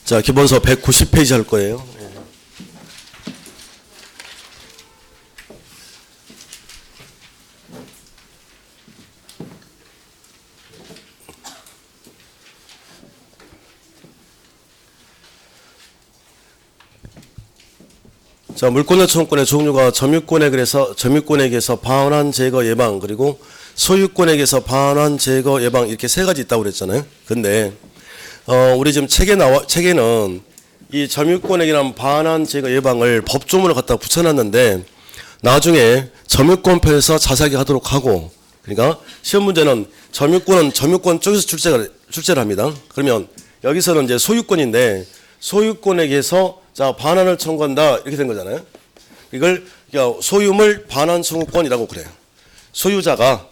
자, 기본서 190페이지 할 거예요. 자, 물권과 청구권의 종류가 점유권에게서 반환 제거 예방, 그리고 소유권에게서 반환 제거 예방, 이렇게 세 가지 있다고 그랬잖아요. 근데 우리 지금 책에는 이 점유권에게는 반환 제거 예방을 법조문을 갖다 붙여놨는데 나중에 점유권편에서 자세하게 하도록 하고, 그러니까 시험 문제는 점유권은 점유권 쪽에서 출제를 합니다. 그러면 여기서는 이제 소유권인데 소유권에게서 자, 반환을 청구한다, 이렇게 된 거잖아요. 이걸 소유물 반환 청구권이라고 그래요. 소유자가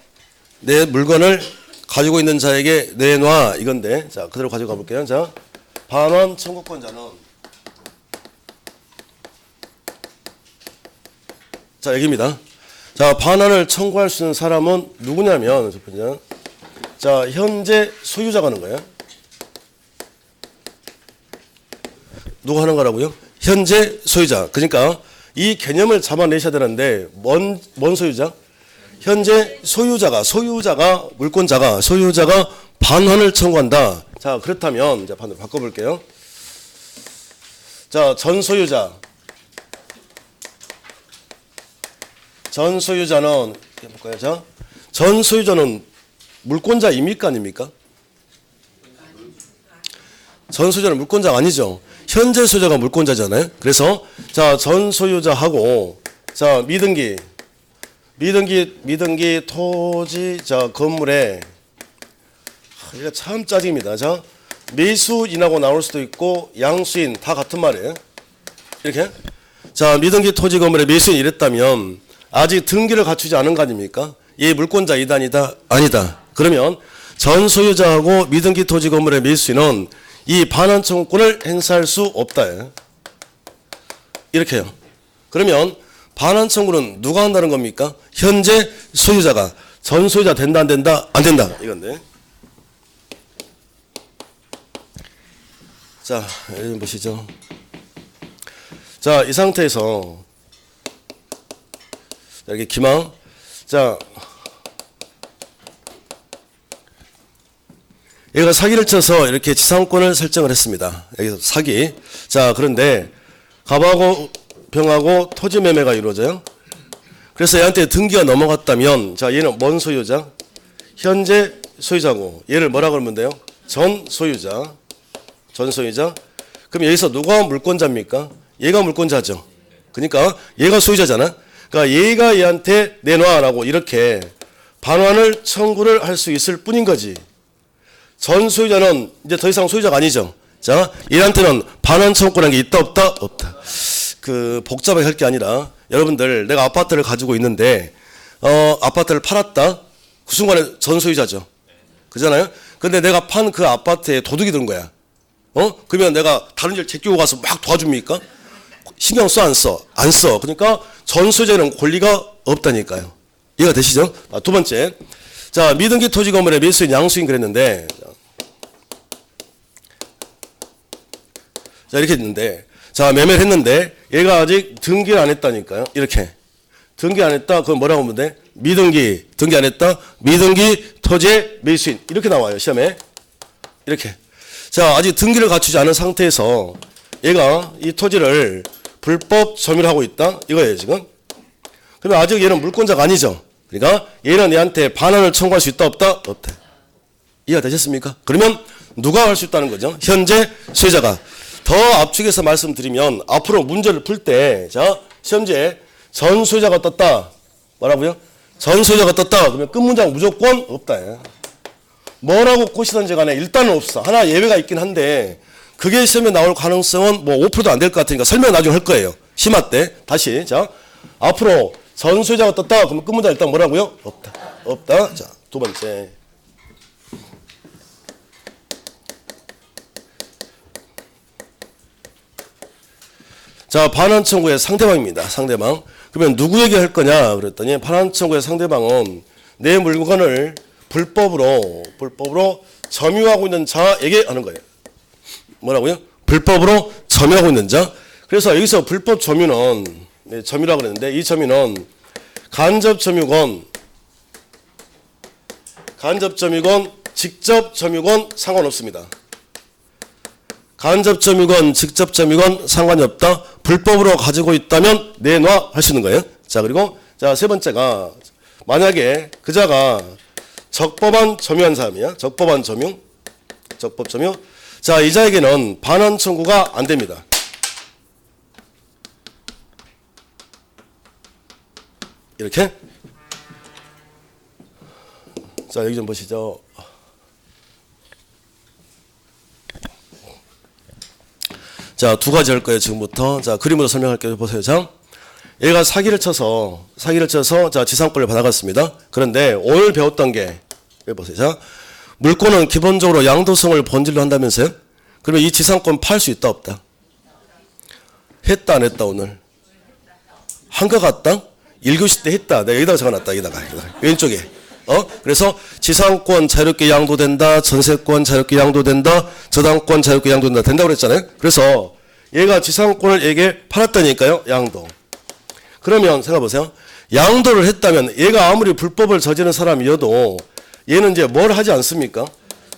내 물건을 가지고 있는 자에게 내놔, 이건데, 자, 그대로 가지고 가볼게요. 자, 반환 청구권자는, 자, 여기입니다. 자, 반환을 청구할 수 있는 사람은 누구냐면, 자, 현재 소유자가 하는 거예요. 누가 하는 거라고요? 현재 소유자. 그러니까 이 개념을 잡아내셔야 되는데 뭔 소유자? 현재 소유자가 물권자가 소유자가 반환을 청구한다. 자, 그렇다면 이제 반대로 바꿔볼게요. 자, 전 소유자는 해볼까요? 자, 전 소유자는 물권자입니까 아닙니까? 전 소유자는 물권자가 아니죠. 현재 소유자가 물권자잖아요. 그래서 자, 전 소유자하고 자, 미등기 토지 자, 건물에 이거 참 짜증입니다. 자, 매수인하고 나올 수도 있고 양수인 다 같은 말이에요. 이렇게 자, 미등기 토지 건물에 매수인 이랬다면 아직 등기를 갖추지 않은 거 아닙니까? 얘 물권자 이다 아니다. 그러면 전 소유자하고 미등기 토지 건물의 매수인은 이 반환 청구권을 행사할 수 없다. 이렇게요. 그러면 반환 청구는 누가 한다는 겁니까? 현재 소유자가. 전 소유자 된다 안 된다? 안 된다. 이건데. 자, 여기 보시죠. 자, 이 상태에서 이렇게 기망. 자, 얘가 사기를 쳐서 이렇게 지상권을 설정을 했습니다. 여기서 사기. 자, 그런데 갑하고 병하고 토지 매매가 이루어져요. 그래서 얘한테 등기가 넘어갔다면 자, 얘는 뭔 소유자? 현재 소유자고 얘를 뭐라 그러면 돼요? 전 소유자. 그럼 여기서 누가 물권자입니까? 얘가 물권자죠. 그러니까 얘가 소유자잖아. 그러니까 얘가 얘한테 내놔라고 이렇게 반환을 청구를 할 수 있을 뿐인 거지. 전 소유자는 이제 더 이상 소유자가 아니죠. 자, 얘한테는 반환 청구라는 게 있다 없다? 없다. 그 복잡하게 할 게 아니라 여러분들 내가 아파트를 가지고 있는데 아파트를 팔았다. 그 순간에 전 소유자죠. 그잖아요. 근데 내가 판 그 아파트에 도둑이 든 거야. 그러면 내가 다른 일 제끼고 가서 막 도와줍니까? 신경 써 안 써? 안 써. 그러니까 전 소유자는 권리가 없다니까요. 이해가 되시죠? 두 번째. 자, 미등기 토지 건물의 매수인 양수인 그랬는데 자, 이렇게 했는데 자, 매매를 했는데 얘가 아직 등기를 안 했다니까요. 이렇게 등기 안 했다. 그건 뭐라고 하면 돼? 미등기 등기 안 했다. 미등기 토지의 매수인 이렇게 나와요. 시험에 이렇게. 자, 아직 등기를 갖추지 않은 상태에서 얘가 이 토지를 불법 점유를 하고 있다. 이거예요 지금. 그러면 아직 얘는 물권자가 아니죠. 그러니까 얘는 얘한테 반환을 청구할 수 있다 없다? 없다. 이해가 되셨습니까? 그러면 누가 할 수 있다는 거죠? 현재 소유자가. 더 압축해서 말씀드리면 앞으로 문제를 풀 때 자, 시험지에 전 소유자가 떴다. 뭐라고요? 전 소유자가 떴다. 그러면 끝 문장 무조건 없다. 뭐라고 꼬시던지 간에 일단은 없어. 하나 예외가 있긴 한데 그게 시험에 나올 가능성은 뭐 5%도 안 될 것 같으니까 설명 나중에 할 거예요. 심화 때. 다시. 자, 앞으로 전 소유자가 떴다. 그러면 끝 문장 일단 뭐라고요? 없다. 없다. 자, 두 번째. 자, 반환 청구의 상대방입니다. 상대방. 그러면 누구에게 할 거냐? 그랬더니 반환 청구의 상대방은 내 물건을 불법으로 점유하고 있는 자에게 하는 거예요. 뭐라고요? 불법으로 점유하고 있는 자. 그래서 여기서 불법 점유는 점유라고 그랬는데 이 점유는 간접 점유건, 직접 점유건 상관없습니다. 간접 점유건, 직접 점유건 상관이 없다. 불법으로 가지고 있다면 내놔 할 수 있는 거예요. 자, 그리고 자, 세 번째가 만약에 그자가 적법한 점유한 사람이야. 적법 점유. 자, 이 자에게는 반환 청구가 안 됩니다. 이렇게. 자, 여기 좀 보시죠. 자, 두 가지 할 거예요, 지금부터. 자, 그림으로 설명할게요. 보세요. 자, 얘가 사기를 쳐서, 자, 지상권을 받아갔습니다. 그런데 오늘 배웠던 게, 여기 보세요. 자, 물권은 기본적으로 양도성을 본질로 한다면서요? 그러면 이 지상권 팔 수 있다, 없다? 했다, 안 했다, 오늘? 한 것 같다? 1교시 때 했다. 내가 여기다가 적어놨다, 여기다가. 왼쪽에. 그래서 지상권 자유롭게 양도된다, 전세권 자유롭게 양도된다, 저당권 자유롭게 양도된다, 된다고 그랬잖아요. 그래서 얘가 지상권을 얘에게 팔았다니까요, 양도. 그러면 생각해보세요. 양도를 했다면 얘가 아무리 불법을 저지른 사람이어도 얘는 이제 뭘 하지 않습니까?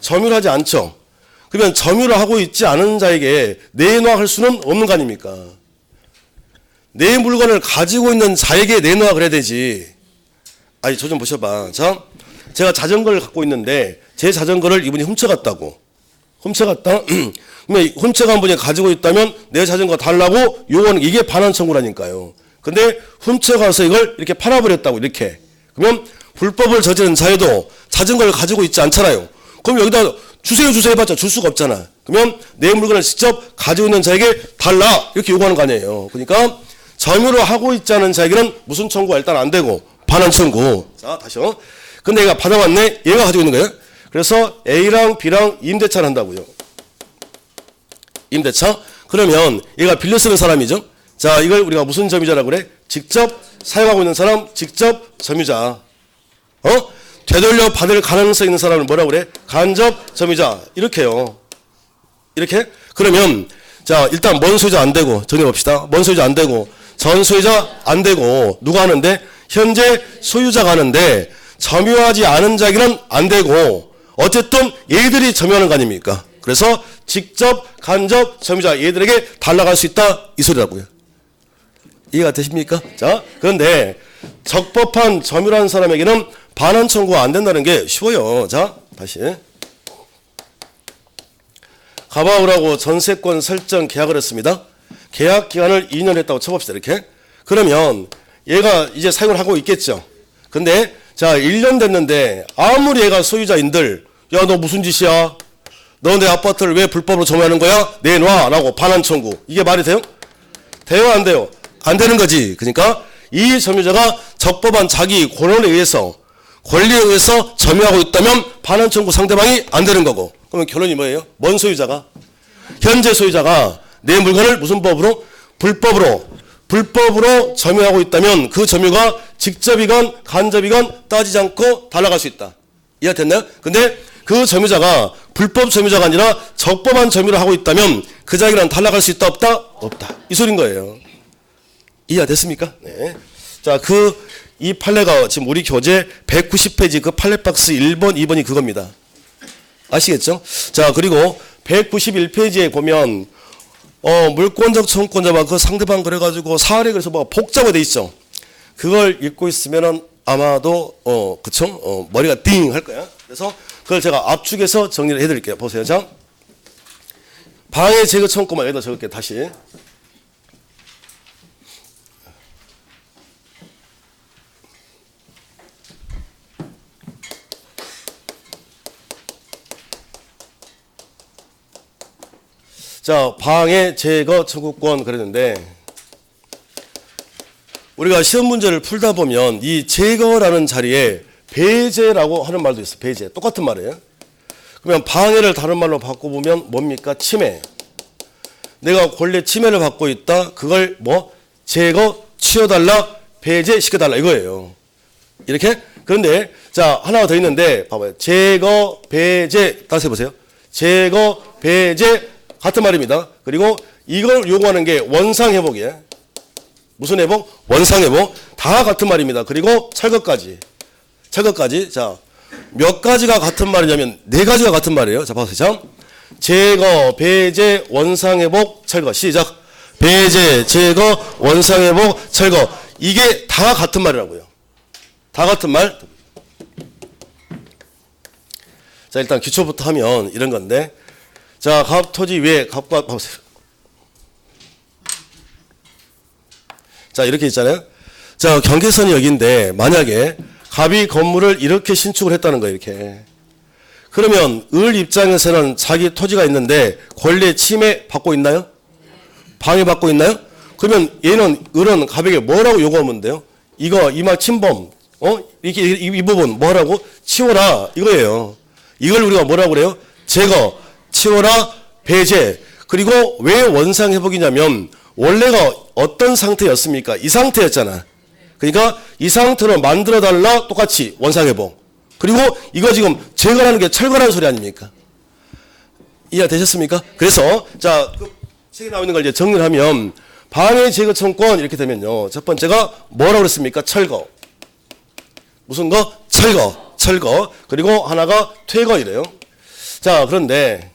점유를 하지 않죠. 그러면 점유를 하고 있지 않은 자에게 내놔 할 수는 없는 거 아닙니까? 내 물건을 가지고 있는 자에게 내놔 그래야 되지. 아니, 저 좀 보셔봐. 자, 제가 자전거를 갖고 있는데 제 자전거를 이분이 훔쳐갔다고. 훔쳐갔다? 그러면 훔쳐간 분이 가지고 있다면 내 자전거 달라고 요거는 이게 반환 청구라니까요. 근데 훔쳐가서 이걸 이렇게 팔아버렸다고, 이렇게. 그러면 불법을 저지른 자에도 자전거를 가지고 있지 않잖아요. 그럼 여기다 주세요 해봤자 줄 수가 없잖아. 그러면 내 물건을 직접 가지고 있는 자에게 달라, 이렇게 요구하는 거 아니에요. 그러니까 점유를 하고 있지 않은 자에게는 무슨 청구가 일단 안 되고 반환 청구. 자, 다시요. 근데 얘가 받아왔네. 얘가 가지고 있는 거예요. 그래서 A랑 B랑 임대차를 한다고요. 임대차. 그러면 얘가 빌려 쓰는 사람이죠. 자, 이걸 우리가 무슨 점유자라고 그래? 직접 사용하고 있는 사람, 직접 점유자. 되돌려 받을 가능성 있는 사람을 뭐라고 그래? 간접 점유자. 이렇게요. 이렇게. 그러면 자, 일단 먼 소유자 안 되고 정리해봅시다. 먼 소유자 안 되고 전 소유자 안 되고 누가 하는데? 현재 소유자가 하는데 점유하지 않은 자에게는 안 되고 어쨌든 얘들이 점유하는 거 아닙니까? 그래서 직접 간접 점유자 얘들에게 달라갈 수 있다, 이 소리라고요. 이해가 되십니까? 자, 그런데 적법한 점유라는 사람에게는 반환 청구가 안 된다는 게 쉬워요. 자, 다시 가바우라고 전세권 설정 계약을 했습니다. 계약 기간을 2년 했다고 쳐봅시다. 이렇게. 그러면 얘가 이제 사용을 하고 있겠죠. 근데 자, 1년 됐는데 아무리 얘가 소유자인들, 야, 너 무슨 짓이야? 너 내 아파트를 왜 불법으로 점유하는 거야? 내놔 라고 반환 청구. 이게 말이 돼요? 돼요, 안 돼요? 안 되는 거지. 그러니까 이 점유자가 적법한 자기 권한에 의해서, 권리에 의해서 점유하고 있다면 반환 청구 상대방이 안 되는 거고. 그러면 결론이 뭐예요? 먼 소유자가, 현재 소유자가 내 물건을 무슨 법으로? 불법으로 점유하고 있다면 그 점유가 직접이건 간접이건 따지지 않고 달라갈 수 있다. 이해가 됐나요? 근데 그 점유자가 불법 점유자가 아니라 적법한 점유를 하고 있다면 그 자에게는 달라갈 수 있다, 없다? 없다. 이 소린 거예요. 이해가 됐습니까? 네. 자, 이 판례가 지금 우리 교재 190페이지 그 판례 박스 1번, 2번이 그겁니다. 아시겠죠? 자, 그리고 191페이지에 보면 물권적 청구권자가 그 상대방 그래가지고 사례 그래서 뭐 복잡하게 돼 있죠. 그걸 읽고 있으면은 아마도 그쵸? 머리가 띵 할 거야. 그래서 그걸 제가 압축해서 정리를 해드릴게요. 보세요. 자, 방해 제거 청구만 여기다 적을게요. 다시. 자, 방해 제거 청구권 그랬는데 우리가 시험 문제를 풀다 보면 이 제거라는 자리에 배제라고 하는 말도 있어. 배제. 똑같은 말이에요. 그러면 방해를 다른 말로 바꿔보면 뭡니까? 침해. 내가 권리 침해를 받고 있다. 그걸 뭐 제거, 치워달라, 배제시켜달라 이거예요. 이렇게? 그런데 자, 하나가 더 있는데 봐봐요. 제거, 배제. 다시 해보세요. 제거, 배제 같은 말입니다. 그리고 이걸 요구하는 게 원상회복이에요. 무슨 회복? 원상회복. 다 같은 말입니다. 그리고 철거까지. 철거까지. 자, 몇 가지가 같은 말이냐면 네 가지가 같은 말이에요. 자, 보세요. 제거, 배제, 원상회복, 철거. 시작. 배제, 제거, 원상회복, 철거. 이게 다 같은 말이라고요. 다 같은 말. 자, 일단 기초부터 하면 이런 건데. 자, 갑, 토지, 위에 갑과, 보세요. 자, 이렇게 있잖아요. 자, 경계선이 여기인데, 만약에 갑이 건물을 이렇게 신축을 했다는 거예요, 이렇게. 그러면 을 입장에서는 자기 토지가 있는데 권리 침해 받고 있나요? 방해받고 있나요? 그러면 얘는 을은 갑에게 뭐라고 요구하면 돼요? 이거 이말 침범, 이렇게 이 부분 뭐라고 치워라 이거예요. 이걸 우리가 뭐라고 그래요? 제거, 치워라, 배제. 그리고 왜 원상 회복이냐면 원래가 어떤 상태였습니까? 이 상태였잖아. 그러니까 이 상태로 만들어 달라 똑같이 원상 회복. 그리고 이거 지금 제거라는 게 철거라는 소리 아닙니까? 이해되셨습니까? 그래서 자, 그 책에 나와 있는 걸 이제 정리를 하면 방해 제거 청권 이렇게 되면요. 첫 번째가 뭐라고 그랬습니까? 철거. 무슨 거? 철거. 철거. 그리고 하나가 퇴거 이래요. 자, 그런데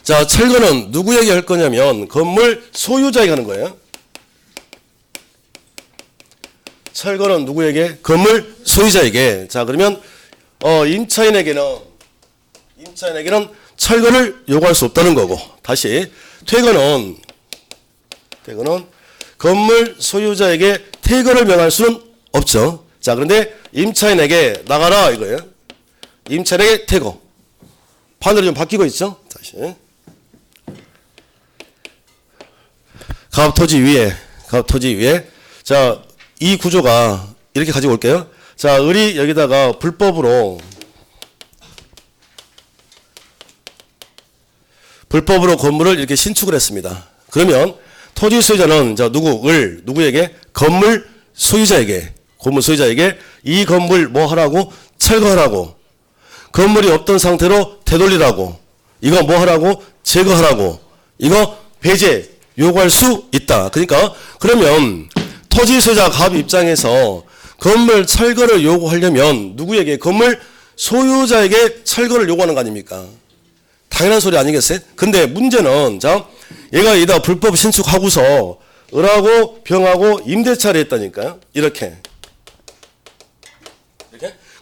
자, 철거는 누구에게 할 거냐면 건물 소유자에게 하는 거예요. 철거는 누구에게? 건물 소유자에게. 자, 그러면 임차인에게는 철거를 요구할 수 없다는 거고. 다시 퇴거는 건물 소유자에게 퇴거를 명할 수는 없죠. 자, 그런데 임차인에게 나가라 이거예요. 임차인에게 퇴거. 판으로 좀 바뀌고 있죠. 다시 갑토지 위에 자, 이 구조가 이렇게 가지고 올게요. 자, 을이 여기다가 불법으로 건물을 이렇게 신축을 했습니다. 그러면 토지 소유자는 자, 누구에게? 건물 소유자에게 이 건물 뭐 하라고? 철거하라고. 건물이 없던 상태로 되돌리라고. 이거 뭐 하라고? 제거하라고. 이거 배제 요구할 수 있다. 그러니까 그러면 토지 소유자 갑 입장에서 건물 철거를 요구하려면 누구에게? 건물 소유자에게 철거를 요구하는 거 아닙니까? 당연한 소리 아니겠어요? 근데 문제는 자, 얘가 여기다 불법 신축하고서 을하고 병하고 임대차를 했다니까요. 이렇게.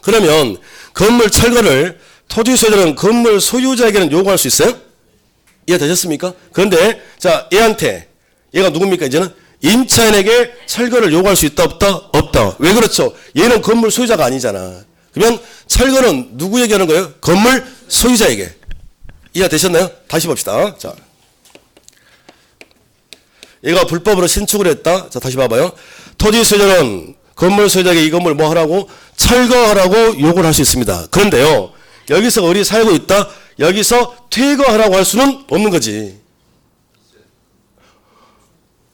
그러면 건물 철거를 토지 소유자는 건물 소유자에게는 요구할 수 있어요? 이해되셨습니까? 그런데 자, 얘가 누굽니까? 이제는 임차인에게 철거를 요구할 수 있다 없다? 없다. 왜 그렇죠? 얘는 건물 소유자가 아니잖아. 그러면 철거는 누구에게 하는 거예요? 건물 소유자에게. 이해되셨나요? 다시 봅시다. 자, 얘가 불법으로 신축을 했다. 자, 다시 봐봐요. 토지 소유자는 건물 소유자에게 이 건물 뭐 하라고? 철거하라고 요구를 할 수 있습니다. 그런데요, 여기서 을이 살고 있다. 여기서 퇴거하라고 할 수는 없는 거지.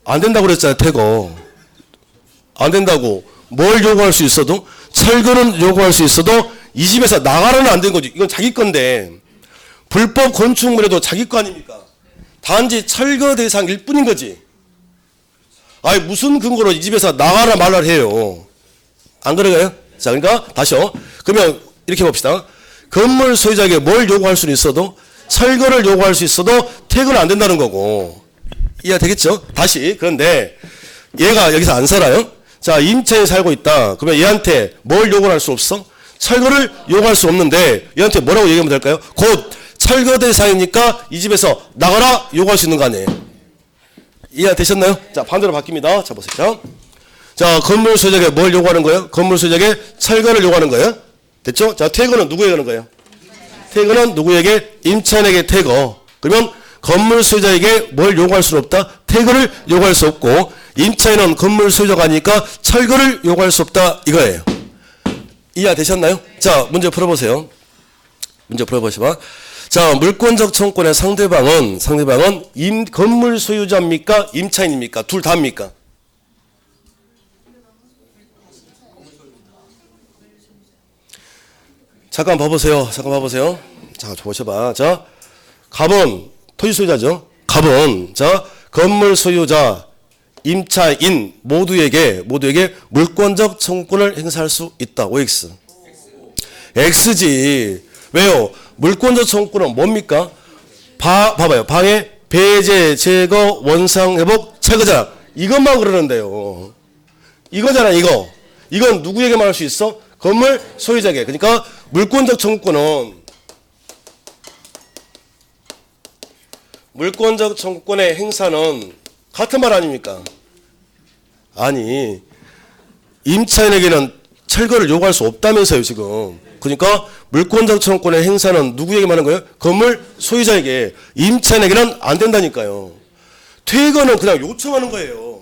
안 된다고 그랬잖아요. 퇴거. 안 된다고. 뭘 요구할 수 있어도? 철거는 요구할 수 있어도 이 집에서 나가라는 안 되는 거지. 이건 자기 건데. 불법 건축물에도 자기 거 아닙니까? 단지 철거 대상일 뿐인 거지. 아니 무슨 근거로 이 집에서 나가라 말라 해요. 안 그래요? 자, 그러니까 다시요. 그러면 이렇게 봅시다. 건물 소유자에게 뭘 요구할 수는 있어도 철거를 요구할 수 있어도 퇴거는 안 된다는 거고. 이해되겠죠? 다시. 그런데 얘가 여기서 안 살아요? 자, 임차인이 살고 있다. 그러면 얘한테 뭘 요구할 수 없어? 철거를 요구할 수 없는데 얘한테 뭐라고 얘기하면 될까요? 곧 철거 대상이니까 이 집에서 나가라 요구할 수 있는 거 아니에요? 이해되셨나요? 자, 반대로 바뀝니다. 자, 보세요. 자, 건물 소유자에게 뭘 요구하는 거예요? 건물 소유자에게 철거를 요구하는 거예요. 됐죠? 자, 퇴거는 누구에게 하는 거예요? 퇴거는 누구에게? 임차인에게 퇴거. 그러면 건물 소유자에게 뭘 요구할 수는 없다? 퇴거를 요구할 수 없고, 임차인은 건물 소유자가 아니니까 철거를 요구할 수 없다 이거예요. 이해되셨나요? 자, 문제 풀어보세요. 문제 풀어보시면, 자, 물권적 청구권의 상대방은 건물 소유자입니까? 임차인입니까? 둘 다입니까? 잠깐 봐보세요. 자, 보셔봐. 자, 갑은 토지 소유자죠. 갑은 자 건물 소유자, 임차인 모두에게 물권적 청구권을 행사할 수 있다. OX. X지. 왜요? 물권적 청구권은 뭡니까? 봐봐요. 방해, 배제, 제거, 원상, 회복, 철거잖아. 이것만 그러는데요. 이거잖아, 이거. 이건 누구에게만 할 수 있어? 건물 소유자에게. 그러니까 물권적 청구권은 물권적 청구권의 행사는 같은 말 아닙니까? 아니, 임차인에게는 철거를 요구할 수 없다면서요, 지금. 그러니까 물권적 청구권의 행사는 누구에게만 하는 거예요? 건물 소유자에게. 임차인에게는 안 된다니까요. 퇴거는 그냥 요청하는 거예요.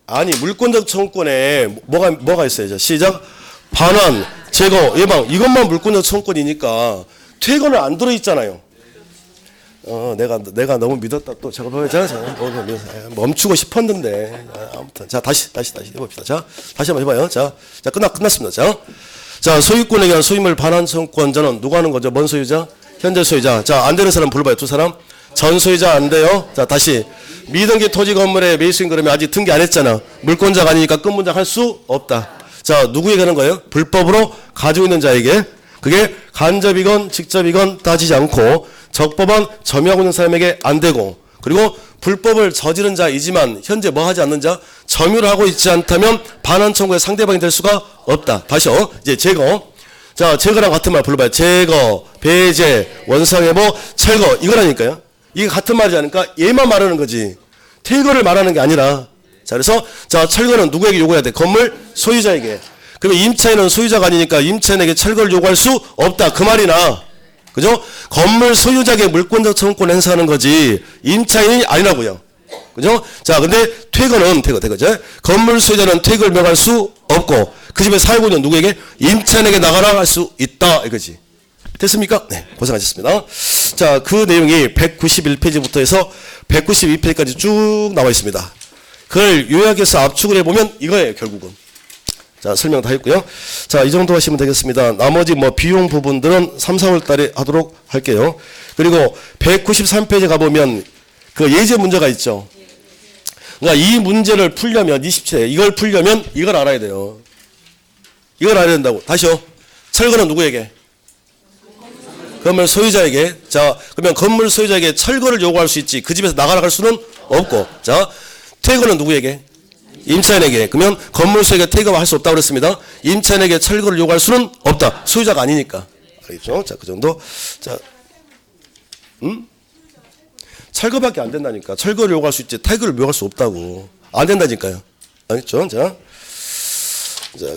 아니, 물권적 청구권에 뭐가 있어요? 자, 시작. 반환, 제거, 예방. 이것만 물권적 청구권이니까 퇴거는 안 들어있잖아요. 내가 너무 믿었다 또 작업해보자. 멈추고 싶었는데. 아무튼. 자, 다시 해봅시다. 자, 다시 한번 해봐요. 자, 끝났습니다. 자, 소유권에 대한 소유물 반환 청구권자는 누가 하는 거죠? 뭔 소유자? 현재 소유자. 자, 안 되는 사람 불러봐요. 두 사람. 전 소유자 안 돼요. 자, 다시. 미등기 토지 건물에 매수인 그러면 아직 등기 안 했잖아. 물권자가 아니니까 끝문장 할 수 없다. 자, 누구에게 하는 거예요? 불법으로 가지고 있는 자에게. 그게 간접이건 직접이건 따지지 않고 적법한 점유하고 있는 사람에게 안 되고, 그리고 불법을 저지른 자이지만 현재 뭐 하지 않는 자, 점유를 하고 있지 않다면 반환 청구의 상대방이 될 수가 없다. 다시요. 이제 제거. 자, 제거랑 같은 말 불러봐요. 제거, 배제, 원상회복, 철거. 이거라니까요. 이게 같은 말이지 않으니까 얘만 말하는 거지. 퇴거를 말하는 게 아니라. 자, 그래서 자, 철거는 누구에게 요구해야 돼? 건물 소유자에게. 그러면 임차인은 소유자가 아니니까 임차인에게 철거를 요구할 수 없다. 그 말이나. 그죠? 건물 소유자에게 물권적 청구권 행사하는 거지 임차인이 아니라고요. 그죠? 자, 근데 퇴거는 퇴거죠. 건물 소유자는 퇴거를 명할 수 없고 그 집에 살고 있는 누구에게? 임차인에게 나가라 할 수 있다 이거지. 됐습니까? 네, 고생하셨습니다. 자, 그 내용이 191페이지부터 해서 192페이지까지 쭉 나와 있습니다. 그걸 요약해서 압축을 해보면 이거예요, 결국은. 자, 설명 다 했고요. 자, 이 정도 하시면 되겠습니다. 나머지 뭐 비용 부분들은 3, 4월 달에 하도록 할게요. 그리고 193페이지 가보면 그 예제 문제가 있죠. 그러니까 이 문제를 풀려면 27회 이걸 풀려면 이걸 알아야 돼요. 이걸 알아야 된다고. 다시요. 철거는 누구에게? 건물 소유자에게. 자, 그러면 건물 소유자에게 철거를 요구할 수 있지. 그 집에서 나가라 할 수는 없고. 자, 퇴거는 누구에게? 임차인에게. 그러면 건물 소유자에게 퇴거할 수 없다고 그랬습니다. 임차인에게 철거를 요구할 수는 없다. 소유자가 아니니까. 알겠죠? 자, 그 정도. 자, 철거밖에 안 된다니까. 철거를 요구할 수 있지. 퇴거를 요구할 수 없다고. 안 된다니까요. 알겠죠? 자,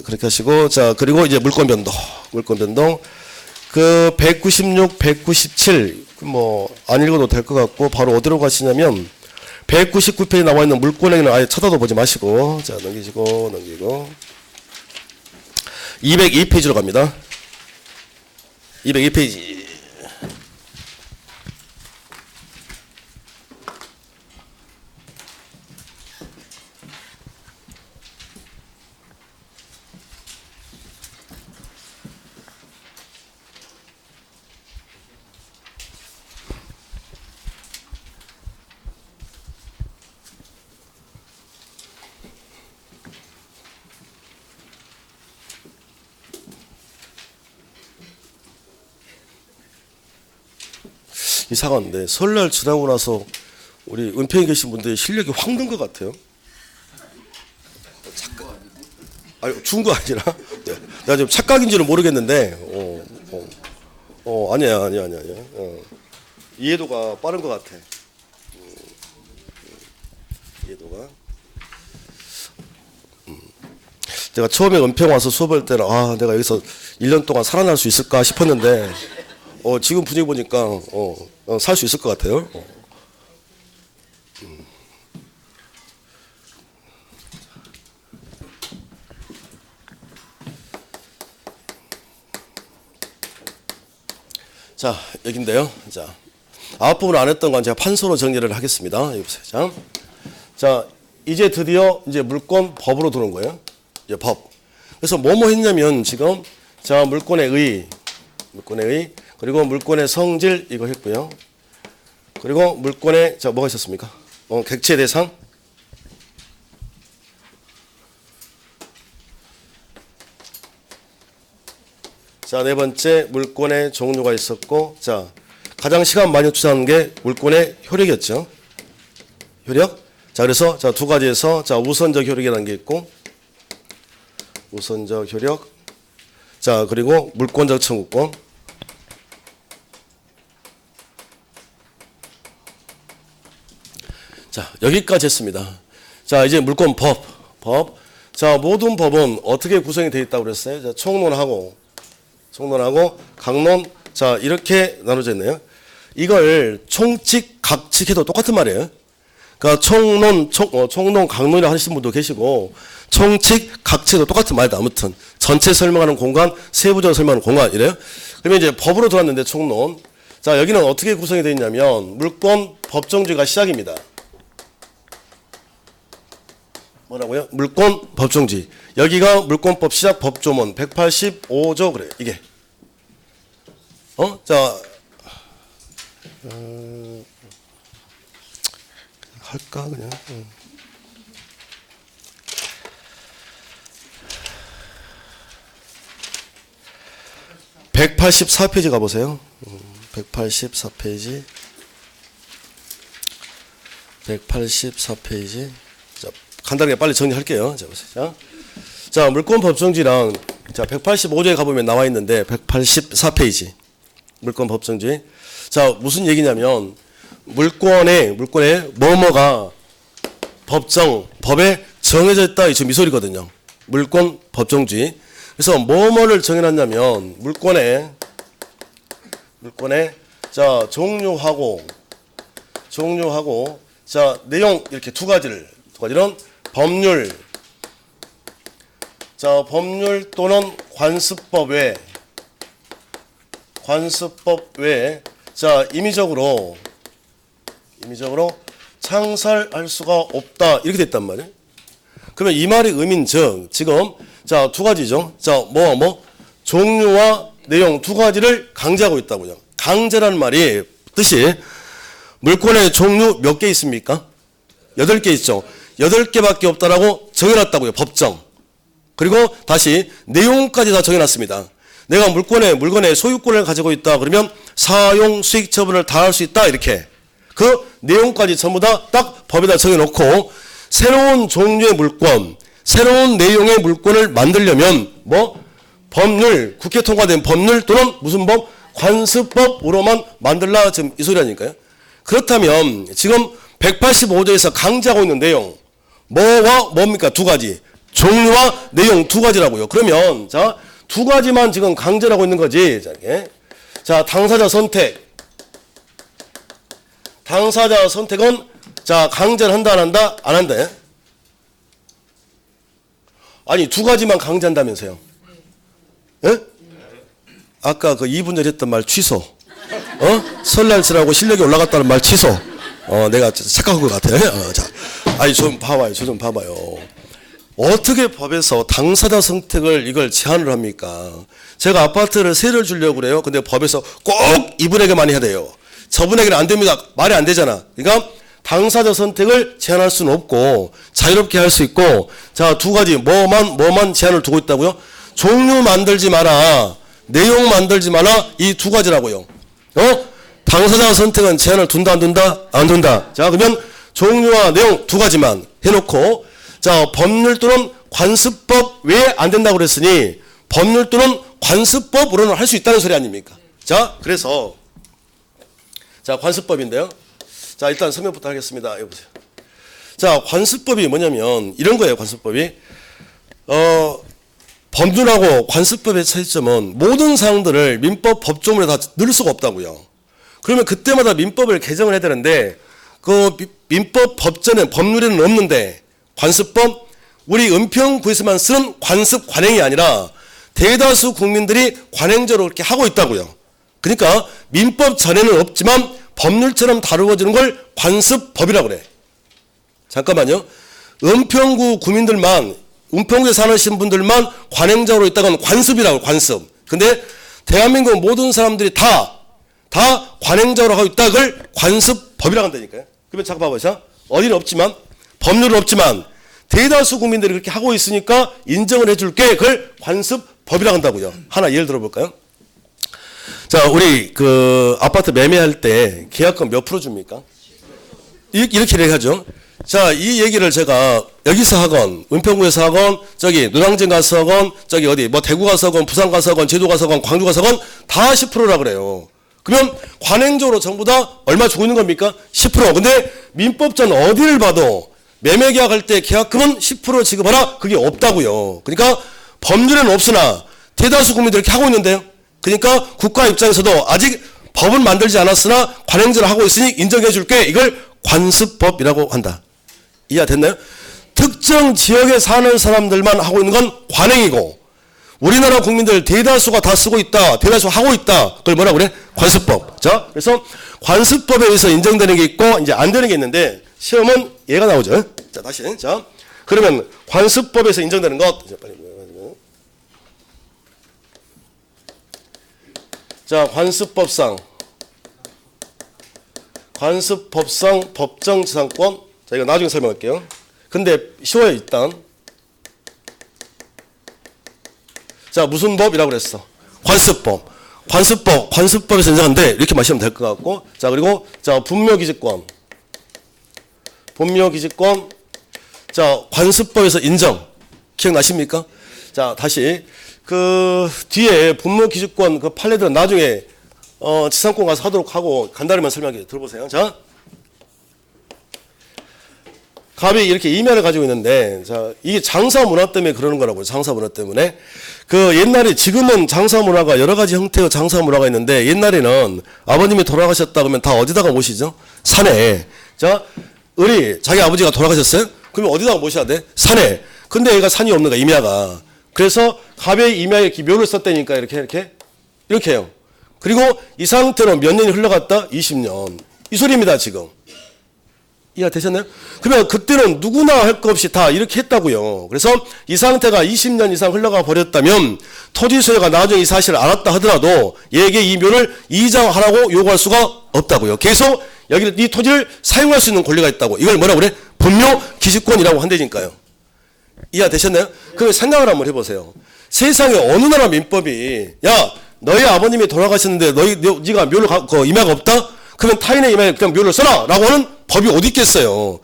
그렇게 하시고. 자, 그리고 이제 물권 변동. 그 196, 197, 뭐, 안 읽어도 될 것 같고, 바로 어디로 가시냐면, 199페이지 나와 있는 물권행위는 아예 쳐다도 보지 마시고, 자, 넘기고. 202페이지로 갑니다. 202페이지. 이상한데 설날 지나고 나서 우리 은평에 계신 분들이 실력이 확 는 것 같아요. 아니, 준 거 아니라 내가 지금 착각인지는 모르겠는데 아니야. 이해도가 빠른 것 같아. 이해도가. 내가 처음에 은평 와서 수업할 때는 내가 여기서 1년 동안 살아날 수 있을까 싶었는데 지금 분위기 보니까 살 수 있을 것 같아요. 자, 여긴데요. 자, 앞부분 안 했던 건 제가 판서로 정리를 하겠습니다. 여기 보세요. 자, 이제 드디어 이제 물권 법으로 들어온 거예요. 이제 법. 그래서 뭐뭐 했냐면 지금 자, 물권의 의, 그리고 물권의 성질 이거 했고요. 그리고 물권에 자 뭐가 있었습니까? 객체 대상. 자, 네 번째 물권의 종류가 있었고, 자 가장 시간 많이 투자하는 게 물권의 효력이었죠. 효력. 자, 그래서 자 두 가지에서 자 우선적 효력이라는 게 있고, 우선적 효력. 자, 그리고 물권적 청구권. 자, 여기까지 했습니다. 자, 이제 물권 법. 자, 모든 법은 어떻게 구성이 되어 있다고 그랬어요? 자, 총론하고 강론. 자, 이렇게 나눠져 있네요. 이걸 총칙, 각칙해도 똑같은 말이에요. 그러니까 총론, 강론이라고 하시는 분도 계시고, 총칙, 각칙도 똑같은 말이다. 아무튼 전체 설명하는 공간, 세부적으로 설명하는 공간 이래요. 그러면 이제 법으로 들어왔는데 총론. 자, 여기는 어떻게 구성이 되어 있냐면 물권 법정주의가 시작입니다. 뭐라고요? 물권 법정주의. 여기가 물권법 시작 법조문 185조 그래. 이게. 자, 할까 그냥. 184페이지 가보세요. 184페이지. 184페이지. 자, 간단하게 빨리 정리할게요. 자, 보세요. 자, 물권 법정주의랑 자, 185조에 가보면 나와 있는데 184페이지. 물권 법정주의. 자, 무슨 얘기냐면 물권에 뭐뭐가 법에 정해져 있다. 지금 이 소리거든요. 물권 법정주의. 그래서 뭐뭐를 정해놨냐면 물권에 자 종류하고 자 내용 이렇게 두 가지는 법률 자 법률 또는 관습법 외에 자 임의적으로 창설할 수가 없다 이렇게 됐단 말이에요. 그러면 이 말의 의미는 지금 자 두 가지죠. 자 종류와 내용 두 가지를 강제하고 있다고요. 강제라는 말이 뜻이 물권의 종류 몇 개 있습니까? 8개 있죠. 8개밖에 없다라고 정해놨다고요. 법정. 그리고 다시 내용까지 다 정해놨습니다. 내가 물건의 소유권을 가지고 있다 그러면 사용 수익 처분을 다 할 수 있다 이렇게 그 내용까지 전부 다 딱 법에다 정해놓고 새로운 종류의 물권, 새로운 내용의 물권을 만들려면 법률, 국회 통과된 법률 또는 무슨 법? 관습법으로만 만들라 지금 이 소리 아닐까요? 그렇다면 지금 185조에서 강제하고 있는 내용 뭐와 뭡니까? 두 가지. 종류와 내용 두 가지라고요. 그러면 자, 두 가지만 지금 강제를 하고 있는 거지. 자, 당사자 선택은 자, 강제를 한다 안 한다? 안 한다. 아니, 두 가지만 강제한다면서요. 예? 아까 그 2분 전에 했던 말 취소. 설날치라고 실력이 올라갔다는 말 취소. 내가 착각한 것 같아. 자, 아니, 좀 봐봐요. 어떻게 법에서 당사자 선택을 이걸 제한을 합니까? 제가 아파트를 세를 주려고 그래요. 근데 법에서 꼭 이분에게만 해야 돼요. 저분에게는 안 됩니다. 말이 안 되잖아. 그러니까 당사자 선택을 제한할 수는 없고 자유롭게 할 수 있고 자, 두 가지 뭐만 제한을 두고 있다고요? 종류 만들지 마라. 내용 만들지 마라. 이 두 가지라고요. 당사자 선택은 제한을 둔다 안 둔다? 안 둔다. 자, 그러면 종류와 내용 두 가지만 해놓고 자, 법률 또는 관습법 외에 안 된다고 그랬으니 법률 또는 관습법으로는 할 수 있다는 소리 아닙니까? 자, 그래서 자, 관습법인데요. 자, 일단 설명부터 하겠습니다. 여기 보세요. 자, 관습법이 뭐냐면 이런 거예요. 관습법이 법률하고 관습법의 차이점은 모든 사항들을 민법 법조문에 다 넣을 수가 없다고요. 그러면 그때마다 민법을 개정을 해야 되는데 그 민법 법전에 법률에는 없는데 관습법 우리 은평구에서만 쓰는 관습 관행이 아니라 대다수 국민들이 관행적으로 그렇게 하고 있다고요. 그러니까 민법 전에는 없지만 법률처럼 다루어지는 걸 관습법이라고 그래. 잠깐만요. 은평구 구민들만 은평구에 사는 분들만 관행적으로 있다건 관습이라고 관습. 근데 대한민국 모든 사람들이 다 관행적으로 하고 있다. 그걸 관습 법이라고 한다니까요. 그러면 잠깐 봐봐요. 자, 어디는 없지만, 법률은 없지만, 대다수 국민들이 그렇게 하고 있으니까 인정을 해줄게. 그걸 관습법이라고 한다고요. 하나 예를 들어볼까요? 자, 우리 아파트 매매할 때 계약금 몇 프로 줍니까? 이렇게 얘기하죠. 자, 이 얘기를 제가 여기서 하건, 은평구에서 하건, 저기 노량진 가서 하건, 저기 어디 뭐 대구 가서 하건, 부산 가서 하건, 제주 가서 하건, 광주 가서 하건 다 10%라 그래요. 그러면 관행적으로 전부 다 얼마 주고 있는 겁니까? 10%. 근데 민법전 어디를 봐도 매매 계약할 때 계약금은 10% 지급하라. 그게 없다고요. 그러니까 법률에는 없으나 대다수 국민들이 이렇게 하고 있는데요. 그러니까 국가 입장에서도 아직 법은 만들지 않았으나 관행적으로 하고 있으니 인정해 줄게. 이걸 관습법이라고 한다. 이해가 됐나요? 특정 지역에 사는 사람들만 하고 있는 건 관행이고 우리나라 국민들 대다수가 다 쓰고 있다. 대다수가 하고 있다. 그걸 뭐라고 그래? 관습법. 자, 그래서 관습법에 의해서 인정되는 게 있고 이제 안 되는 게 있는데 시험은 얘가 나오죠. 자, 다시. 자, 그러면 관습법에서 인정되는 것. 자, 관습법상 법정지상권. 자, 이거 나중에 설명할게요. 근데 쉬워요, 일단. 자, 무슨 법이라고 그랬어? 관습법. 관습법에서 인정하는데 이렇게 마시면 될 것 같고. 자, 그리고 자, 분묘기지권. 자, 관습법에서 인정. 기억나십니까? 자, 다시. 뒤에 분묘기지권 판례들은 나중에 지상권 가서 하도록 하고 간단히만 설명해 들어보세요. 자, 갑이 이렇게 이면을 가지고 있는데, 자, 이게 장사 문화 때문에 그러는 거라고요. 장사 문화 때문에. 옛날에, 지금은 장사 문화가 여러 가지 형태의 장사 문화가 있는데, 옛날에는 아버님이 돌아가셨다 그러면 다 어디다가 모시죠? 산에. 자, 자기 아버지가 돌아가셨어요? 그러면 어디다가 모셔야 돼? 산에. 근데 얘가 산이 없는 거야, 임야가. 그래서 갑의 임야에 이렇게 묘를 썼다니까, 이렇게 해요. 그리고 이 상태로 몇 년이 흘러갔다? 20년. 이 소리입니다, 지금. 이해가 되셨나요? 그러면 그때는 누구나 할 것 없이 다 이렇게 했다고요. 그래서 이 상태가 20년 이상 흘러가 버렸다면 토지 소유가 나중에 이 사실을 알았다 하더라도 얘에게 이 묘를 이장하라고 요구할 수가 없다고요. 계속 여기를 이 토지를 사용할 수 있는 권리가 있다고. 이걸 뭐라고 그래? 분묘 기지권이라고 한다니까요. 이해가 되셨나요? 그럼 생각을 한번 해보세요. 세상에 어느 나라 민법이 야 너희 아버님이 돌아가셨는데 네가 묘를 임야가 없다? 그러면 타인의 임야에 그냥 묘를 써라 라고 하는 법이 어디 있겠어요.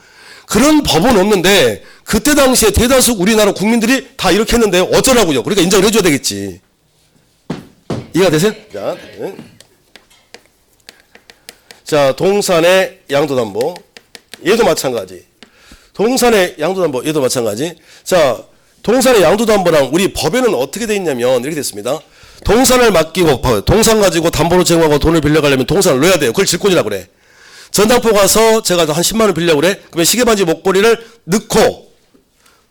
그런 법은 없는데 그때 당시에 대다수 우리나라 국민들이 다 이렇게 했는데 어쩌라고요. 그러니까 인정을 해줘야 되겠지. 이해가 되세요? 자, 동산의 양도담보 얘도 마찬가지. 얘도 마찬가지. 자, 동산의 양도담보랑 우리 법에는 어떻게 돼 있냐면 이렇게 됐습니다. 동산을 맡기고 동산 가지고 담보로 제공하고 돈을 빌려가려면 동산을 넣어야 돼요. 그걸 질권이라고 그래. 전당포 가서 제가 한 10만 원 빌려고 그래. 그러면 시계반지 목걸이를 넣고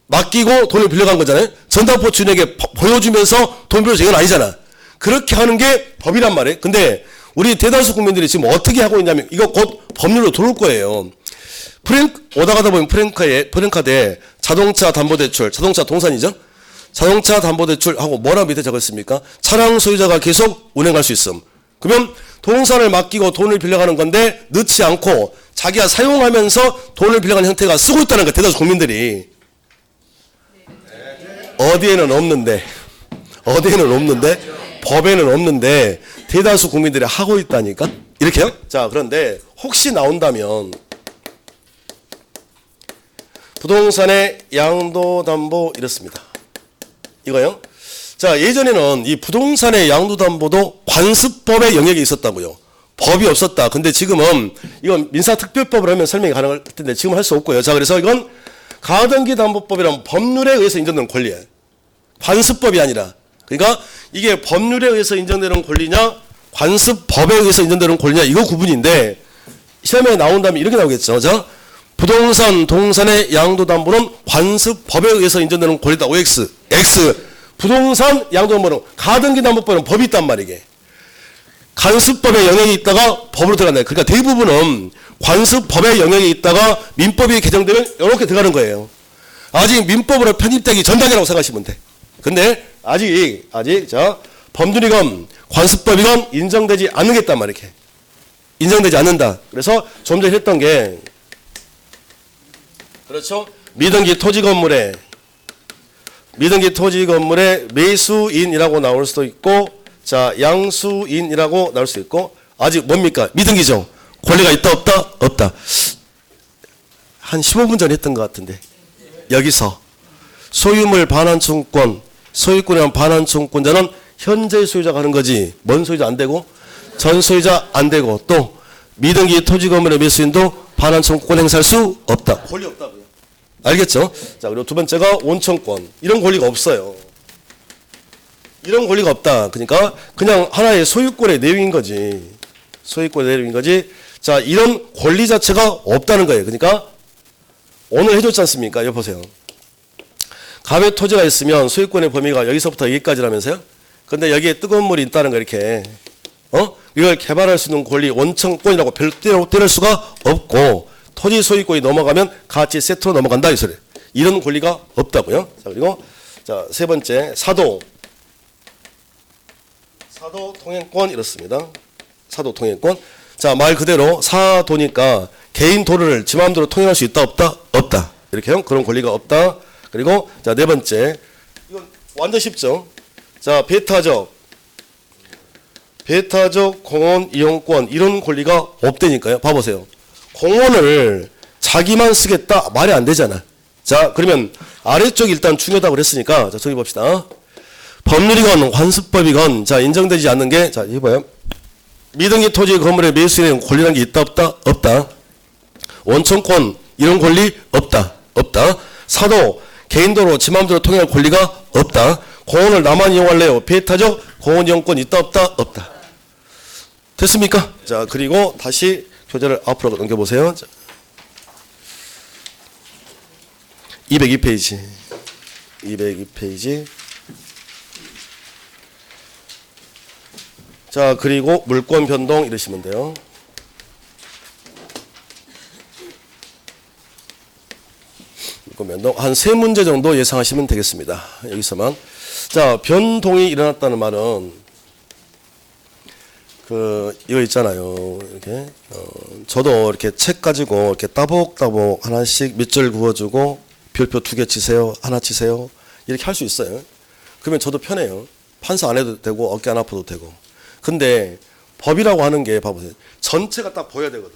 맡기고 돈을 빌려간 거잖아요. 전당포 주인에게 보여주면서 돈 빌려줘. 이건 아니잖아. 그렇게 하는 게 법이란 말이에요. 근데 우리 대다수 국민들이 지금 어떻게 하고 있냐면 이거 곧 법률로 들어올 거예요. 오다 가다 보면 프랭카드에 자동차 담보대출, 자동차 동산이죠. 자동차 담보대출하고 뭐라 밑에 적었습니까? 차량 소유자가 계속 운행할 수 있음. 그러면 동산을 맡기고 돈을 빌려가는 건데 넣지 않고 자기가 사용하면서 돈을 빌려가는 형태가 쓰고 있다는 거예요. 대다수 국민들이. 어디에는 없는데 법에는 없는데 대다수 국민들이 하고 있다니까. 이렇게요? 자, 그런데 혹시 나온다면 부동산의 양도담보 이렇습니다. 이거요. 자, 예전에는 이 부동산의 양도담보도 관습법의 영역에 있었다고요. 법이 없었다. 근데 지금은 이건 민사특별법을 하면 설명이 가능할 텐데 지금 할 수 없고요. 자, 그래서 이건 가등기담보법이란 법률에 의해서 인정되는 권리예요. 관습법이 아니라. 그러니까 이게 법률에 의해서 인정되는 권리냐 관습법에 의해서 인정되는 권리냐 이거 구분인데 시험에 나온다면 이렇게 나오겠죠. 자, 부동산, 동산의 양도담보는 관습법에 의해서 인정되는 권리다. OX. X. 부동산 양도담보는 가등기담보법은 법이 있단 말이게. 관습법의 영역에 있다가 법으로 들어간다. 그러니까 대부분은 관습법의 영역에 있다가 민법이 개정되면 이렇게 들어가는 거예요. 아직 민법으로 편입되기 전단이라고 생각하시면 돼. 근데 아직 자, 법률이건 관습법이건 인정되지 않는 게 있단 말이게. 인정되지 않는다. 그래서 좀 전에 했던 게 그렇죠? 미등기 토지 건물에 매수인이라고 나올 수도 있고 자 양수인이라고 나올 수 있고 아직 뭡니까? 미등기죠. 권리가 있다 없다? 없다. 한 15분 전에 했던 것 같은데 여기서 소유물 반환청권 소유권이란 반환청권자는 현재 소유자가 하는 거지 뭔 소유자 안 되고 전 소유자 안 되고 또 미등기 토지 건물의 매수인도 반환청권 행사할 수 없다. 권리 없다고요. 알겠죠? 자 그리고 두 번째가 원청권 이런 권리가 없어요. 이런 권리가 없다. 그러니까 그냥 하나의 소유권의 내용인 거지. 소유권의 내용인 거지. 자 이런 권리 자체가 없다는 거예요. 그러니까 오늘 해줬지 않습니까? 여기 보세요. 갑의 토지가 있으면 소유권의 범위가 여기서부터 여기까지라면서요? 근데 여기에 뜨거운 물이 있다는 거 이렇게 이걸 개발할 수 있는 권리 원청권이라고 별도로 때릴 수가 없고 토지 소유권이 넘어가면 같이 세트로 넘어간다 이 소리. 이런 권리가 없다고요. 자 그리고 자 세 번째 사도 통행권 이렇습니다. 사도 통행권. 자 말 그대로 사도니까 개인 도로를 지 마음대로 통행할 수 있다 없다? 없다. 이렇게요. 그런 권리가 없다. 그리고 자 네 번째 이건 완전 쉽죠. 자 배타적 공원 이용권 이런 권리가 없다니까요. 봐보세요. 공원을 자기만 쓰겠다 말이 안 되잖아. 자 그러면 아래쪽이 일단 중요하다고 그랬으니까 자 저기 봅시다. 법률이건 관습법이건 자 인정되지 않는 게 자 이봐요. 미등기 토지 건물의 매수인의 권리라는 게 있다 없다? 없다. 원청권 이런 권리 없다. 없다. 사도 개인도로 지 마음대로 통행할 권리가 없다. 공원을 나만 이용할래요. 배타적 공원 이용권 있다 없다? 없다. 됐습니까? 자 그리고 다시 교재를 앞으로 넘겨보세요. 202페이지 202페이지 자 그리고 물권 변동 이러시면 돼요. 물권 변동 한 3문제 정도 예상하시면 되겠습니다. 여기서만 자 변동이 일어났다는 말은 이거 있잖아요. 이렇게 저도 이렇게 책 가지고 이렇게 따복따복 하나씩 밑줄 그어주고 별표 2개 치세요, 하나 치세요 이렇게 할 수 있어요. 그러면 저도 편해요. 판사 안 해도 되고 어깨 안 아파도 되고. 근데 법이라고 하는 게 봐보세요. 전체가 딱 보여야 되거든.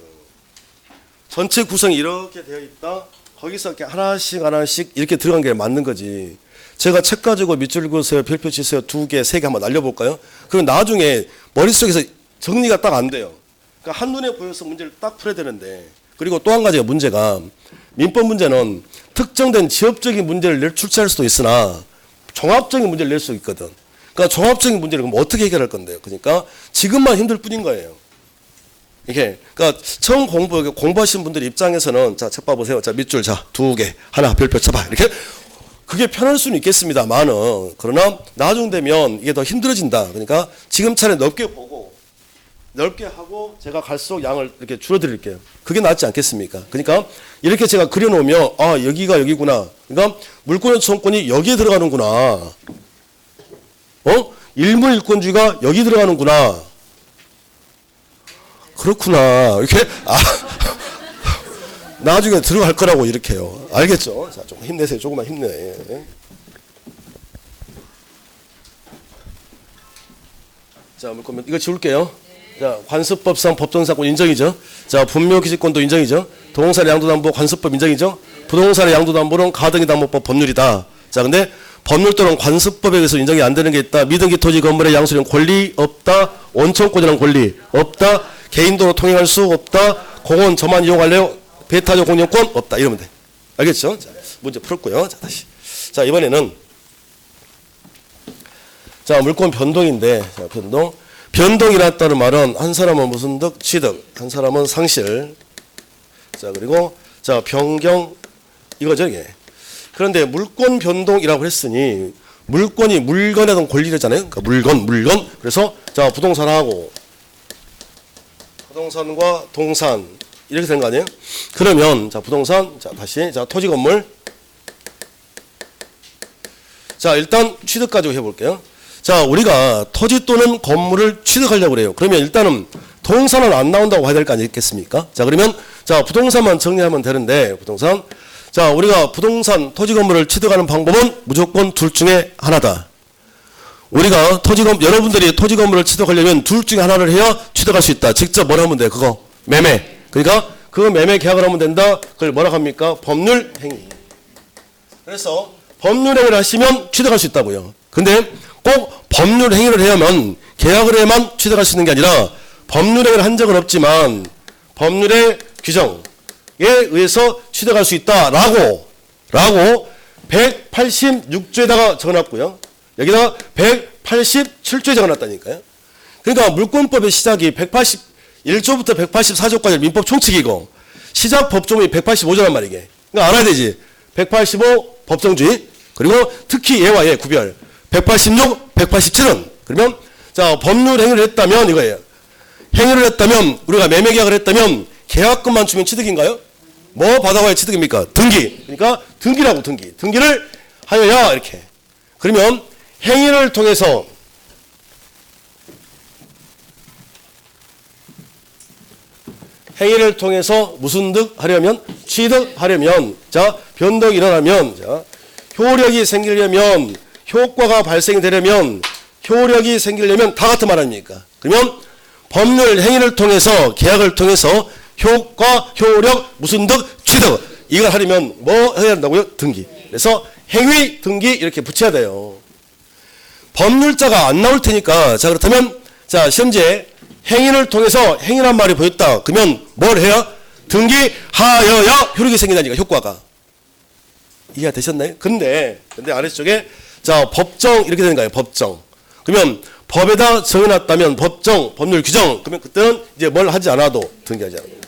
전체 구성이 이렇게 되어 있다. 거기서 이렇게 하나씩 이렇게 들어간 게 맞는 거지. 제가 책 가지고 밑줄 그으세요, 별표 치세요, 2개, 3개 한번 날려볼까요? 그럼 나중에 머릿속에서 정리가 딱 안 돼요. 그러니까 한눈에 보여서 문제를 딱 풀어야 되는데 그리고 또 한 가지가 문제가 민법 문제는 특정된 지역적인 문제를 출제할 수도 있으나 종합적인 문제를 낼 수 있거든. 그러니까 종합적인 문제를 그럼 어떻게 해결할 건데요? 그러니까 지금만 힘들 뿐인 거예요. 이게 그러니까 처음 공부하시는 분들 입장에서는 자 책 봐보세요. 자 밑줄 자 2개 하나 별표 쳐봐 이렇게 그게 편할 수는 있겠습니다만은 그러나 나중 되면 이게 더 힘들어진다. 그러니까 지금 차례 넓게 보고 넓게 하고 제가 갈수록 양을 이렇게 줄여드릴게요. 그게 낫지 않겠습니까? 그러니까 이렇게 제가 그려놓으면 아 여기가 여기구나. 그러니까 물권의 청권이 여기에 들어가는구나. 일문일권주의가 여기 들어가는구나. 그렇구나. 이렇게 나중에 들어갈 거라고 이렇게요. 알겠죠? 자, 좀 힘내세요. 조금만 힘내. 자, 물권 이거 지울게요. 자, 관습법상 법정사건 인정이죠. 자, 분묘기지권도 인정이죠. 동사의 양도담보 관습법 인정이죠. 부동산의 양도담보는 가등기담보법 법률이다. 자, 근데 법률 또는 관습법에 의해서 인정이 안 되는 게 있다. 미등기 토지 건물의 양수령 권리 없다. 원청권이라는 권리 없다. 개인도로 통행할 수 없다. 공원 저만 이용할래요. 배타적 공용권 없다. 이러면 돼. 알겠죠? 자, 문제 풀었고요. 자, 다시. 자, 이번에는 자, 물권 변동인데 자, 변동이라는 말은 한 사람은 무슨 득? 취득. 한 사람은 상실. 자, 그리고 자, 변경 이거죠, 이게. 그런데 물권 변동이라고 했으니 물권이 물건에 대한 권리잖아요. 그러니까 물건. 그래서 자, 부동산하고 부동산과 동산 이렇게 된 거 아니에요? 그러면 자, 부동산 자, 다시 자, 토지 건물. 자, 일단 취득 가지고 해 볼게요. 자, 우리가 토지 또는 건물을 취득하려고 그래요. 그러면 일단은 동사는 안 나온다고 봐야 될 거 아니겠습니까? 자, 그러면 자, 부동산만 정리하면 되는데 부동산. 자, 우리가 부동산 토지 건물을 취득하는 방법은 무조건 둘 중에 하나다. 우리가 여러분들이 토지 건물을 취득하려면 둘 중에 하나를 해야 취득할 수 있다. 직접 뭐라 하면 돼? 그거 매매. 그러니까 그 매매 계약을 하면 된다. 그걸 뭐라 합니까? 법률 행위. 그래서 법률 행위를 하시면 취득할 수 있다고요. 근데 꼭 법률 행위를 해야만 계약을 해야만 취득할 수 있는 게 아니라 법률 행위를 한 적은 없지만 법률의 규정에 의해서 취득할 수 있다라고 186조에다가 적어놨고요. 여기다가 187조에 적어놨다니까요. 그러니까 물권법의 시작이 181조부터 184조까지 민법 총칙이고 시작 법조문이 185조란 말이게. 그러니까 알아야 되지. 185 법정주의 그리고 특히 예와 예 구별 186, 187은 그러면 자 법률 행위를 했다면 이거예요. 행위를 했다면 우리가 매매 계약을 했다면 계약금만 주면 취득인가요? 뭐 받아와야 취득입니까? 등기. 그러니까 등기라고 등기를 하여야 이렇게. 그러면 행위를 통해서 무슨 득 하려면 취득하려면 자 변덕이 일어나면 자 효력이 생기려면 효과가 발생되려면 효력이 생기려면 다 같은 말 아닙니까? 그러면 법률 행위를 통해서 계약을 통해서 효과, 효력, 무슨 득, 취득 이걸 하려면 뭐 해야 한다고요? 등기. 그래서 행위, 등기 이렇게 붙여야 돼요. 법률자가 안 나올 테니까 자 그렇다면 자 시험지에 행위를 통해서 행위란 말이 보였다. 그러면 뭘 해야? 등기하여야 효력이 생긴다니까 효과가. 이해가 되셨나요? 근데 아래쪽에 자 법정 이렇게 되는 거예요. 법정. 그러면 법에다 정해놨다면 법정, 법률 규정 그러면 그때는 이제 뭘 하지 않아도 등기하지 않아도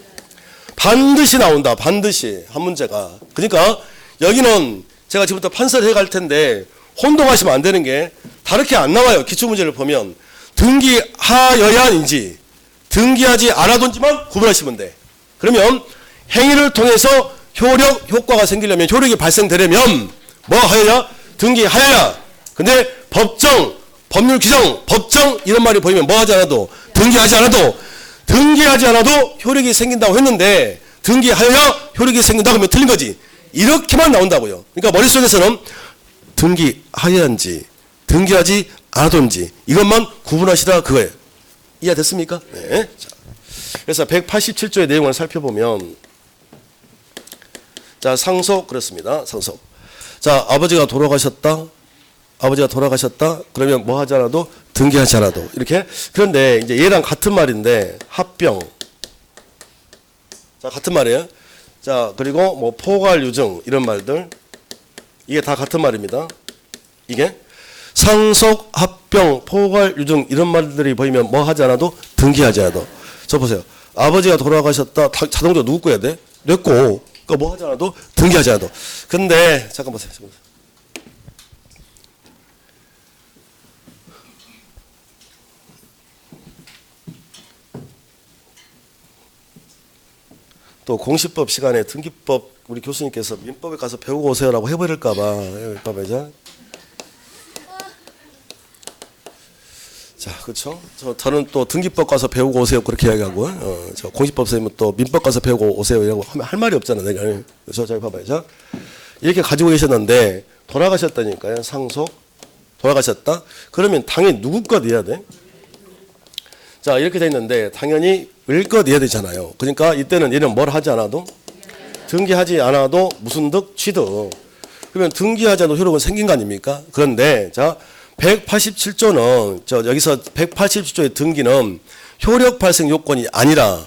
반드시 나온다. 반드시 한 문제가. 그러니까 여기는 제가 지금부터 판서를 해갈 텐데 혼동하시면 안 되는 게 다르게 안 나와요. 기출문제를 보면 등기하여야인지 등기하지 않아도인지만 구분하시면 돼. 그러면 행위를 통해서 효력, 효과가 생기려면 효력이 발생되려면 뭐 하여야? 등기하여야. 근데 법정, 법률 규정, 법정 이런 말이 보이면 뭐 하지 않아도 등기하지 않아도 효력이 생긴다고 했는데 등기하여야 효력이 생긴다 그러면 틀린 거지. 이렇게만 나온다고요. 그러니까 머릿속에서는 등기하여야인지 등기하지 않아도인지 이것만 구분하시라 그거예요. 이해됐습니까? 네. 자, 그래서 187조의 내용을 살펴보면 자 상속 그렇습니다. 상속. 자 아버지가 돌아가셨다. 그러면 뭐 하지 않아도 등기하지 않아도 이렇게. 그런데 이제 얘랑 같은 말인데 합병. 자 같은 말이에요. 자 그리고 뭐 포괄 유증 이런 말들 이게 다 같은 말입니다. 이게 상속, 합병, 포괄 유증 이런 말들이 보이면 뭐 하지 않아도 등기하지 않아도. 저 보세요. 아버지가 돌아가셨다. 자동차 누구 거야 돼? 내 거. 그러니까 뭐 하지 않아도 등기하지 않아도. 근데 잠깐 보세요. 또 공시법 시간에 등기법 우리 교수님께서 민법에 가서 배우고 오세요라고 해버릴까봐 민법에서 자 그렇죠. 저는 또 등기법 가서 배우고 오세요 그렇게 이야기하고 저 공시법 선생님은 또 민법 가서 배우고 오세요 이라고 하면 할 말이 없잖아요. 내가 그래서 잘 봐봐요. 자 이렇게 가지고 계셨는데 돌아가셨다니까요. 상속 돌아가셨다. 그러면 당연히 누구 것 내야 돼? 자 이렇게 돼 있는데 당연히 을 것 내야 되잖아요. 그러니까 이때는 얘는 뭘 하지 않아도 등기하지 않아도 무슨 득 취득. 그러면 등기하지 않아도 효력은 생긴 거 아닙니까? 그런데 자 187조는 저 여기서 187조의 등기는 효력 발생 요건이 아니라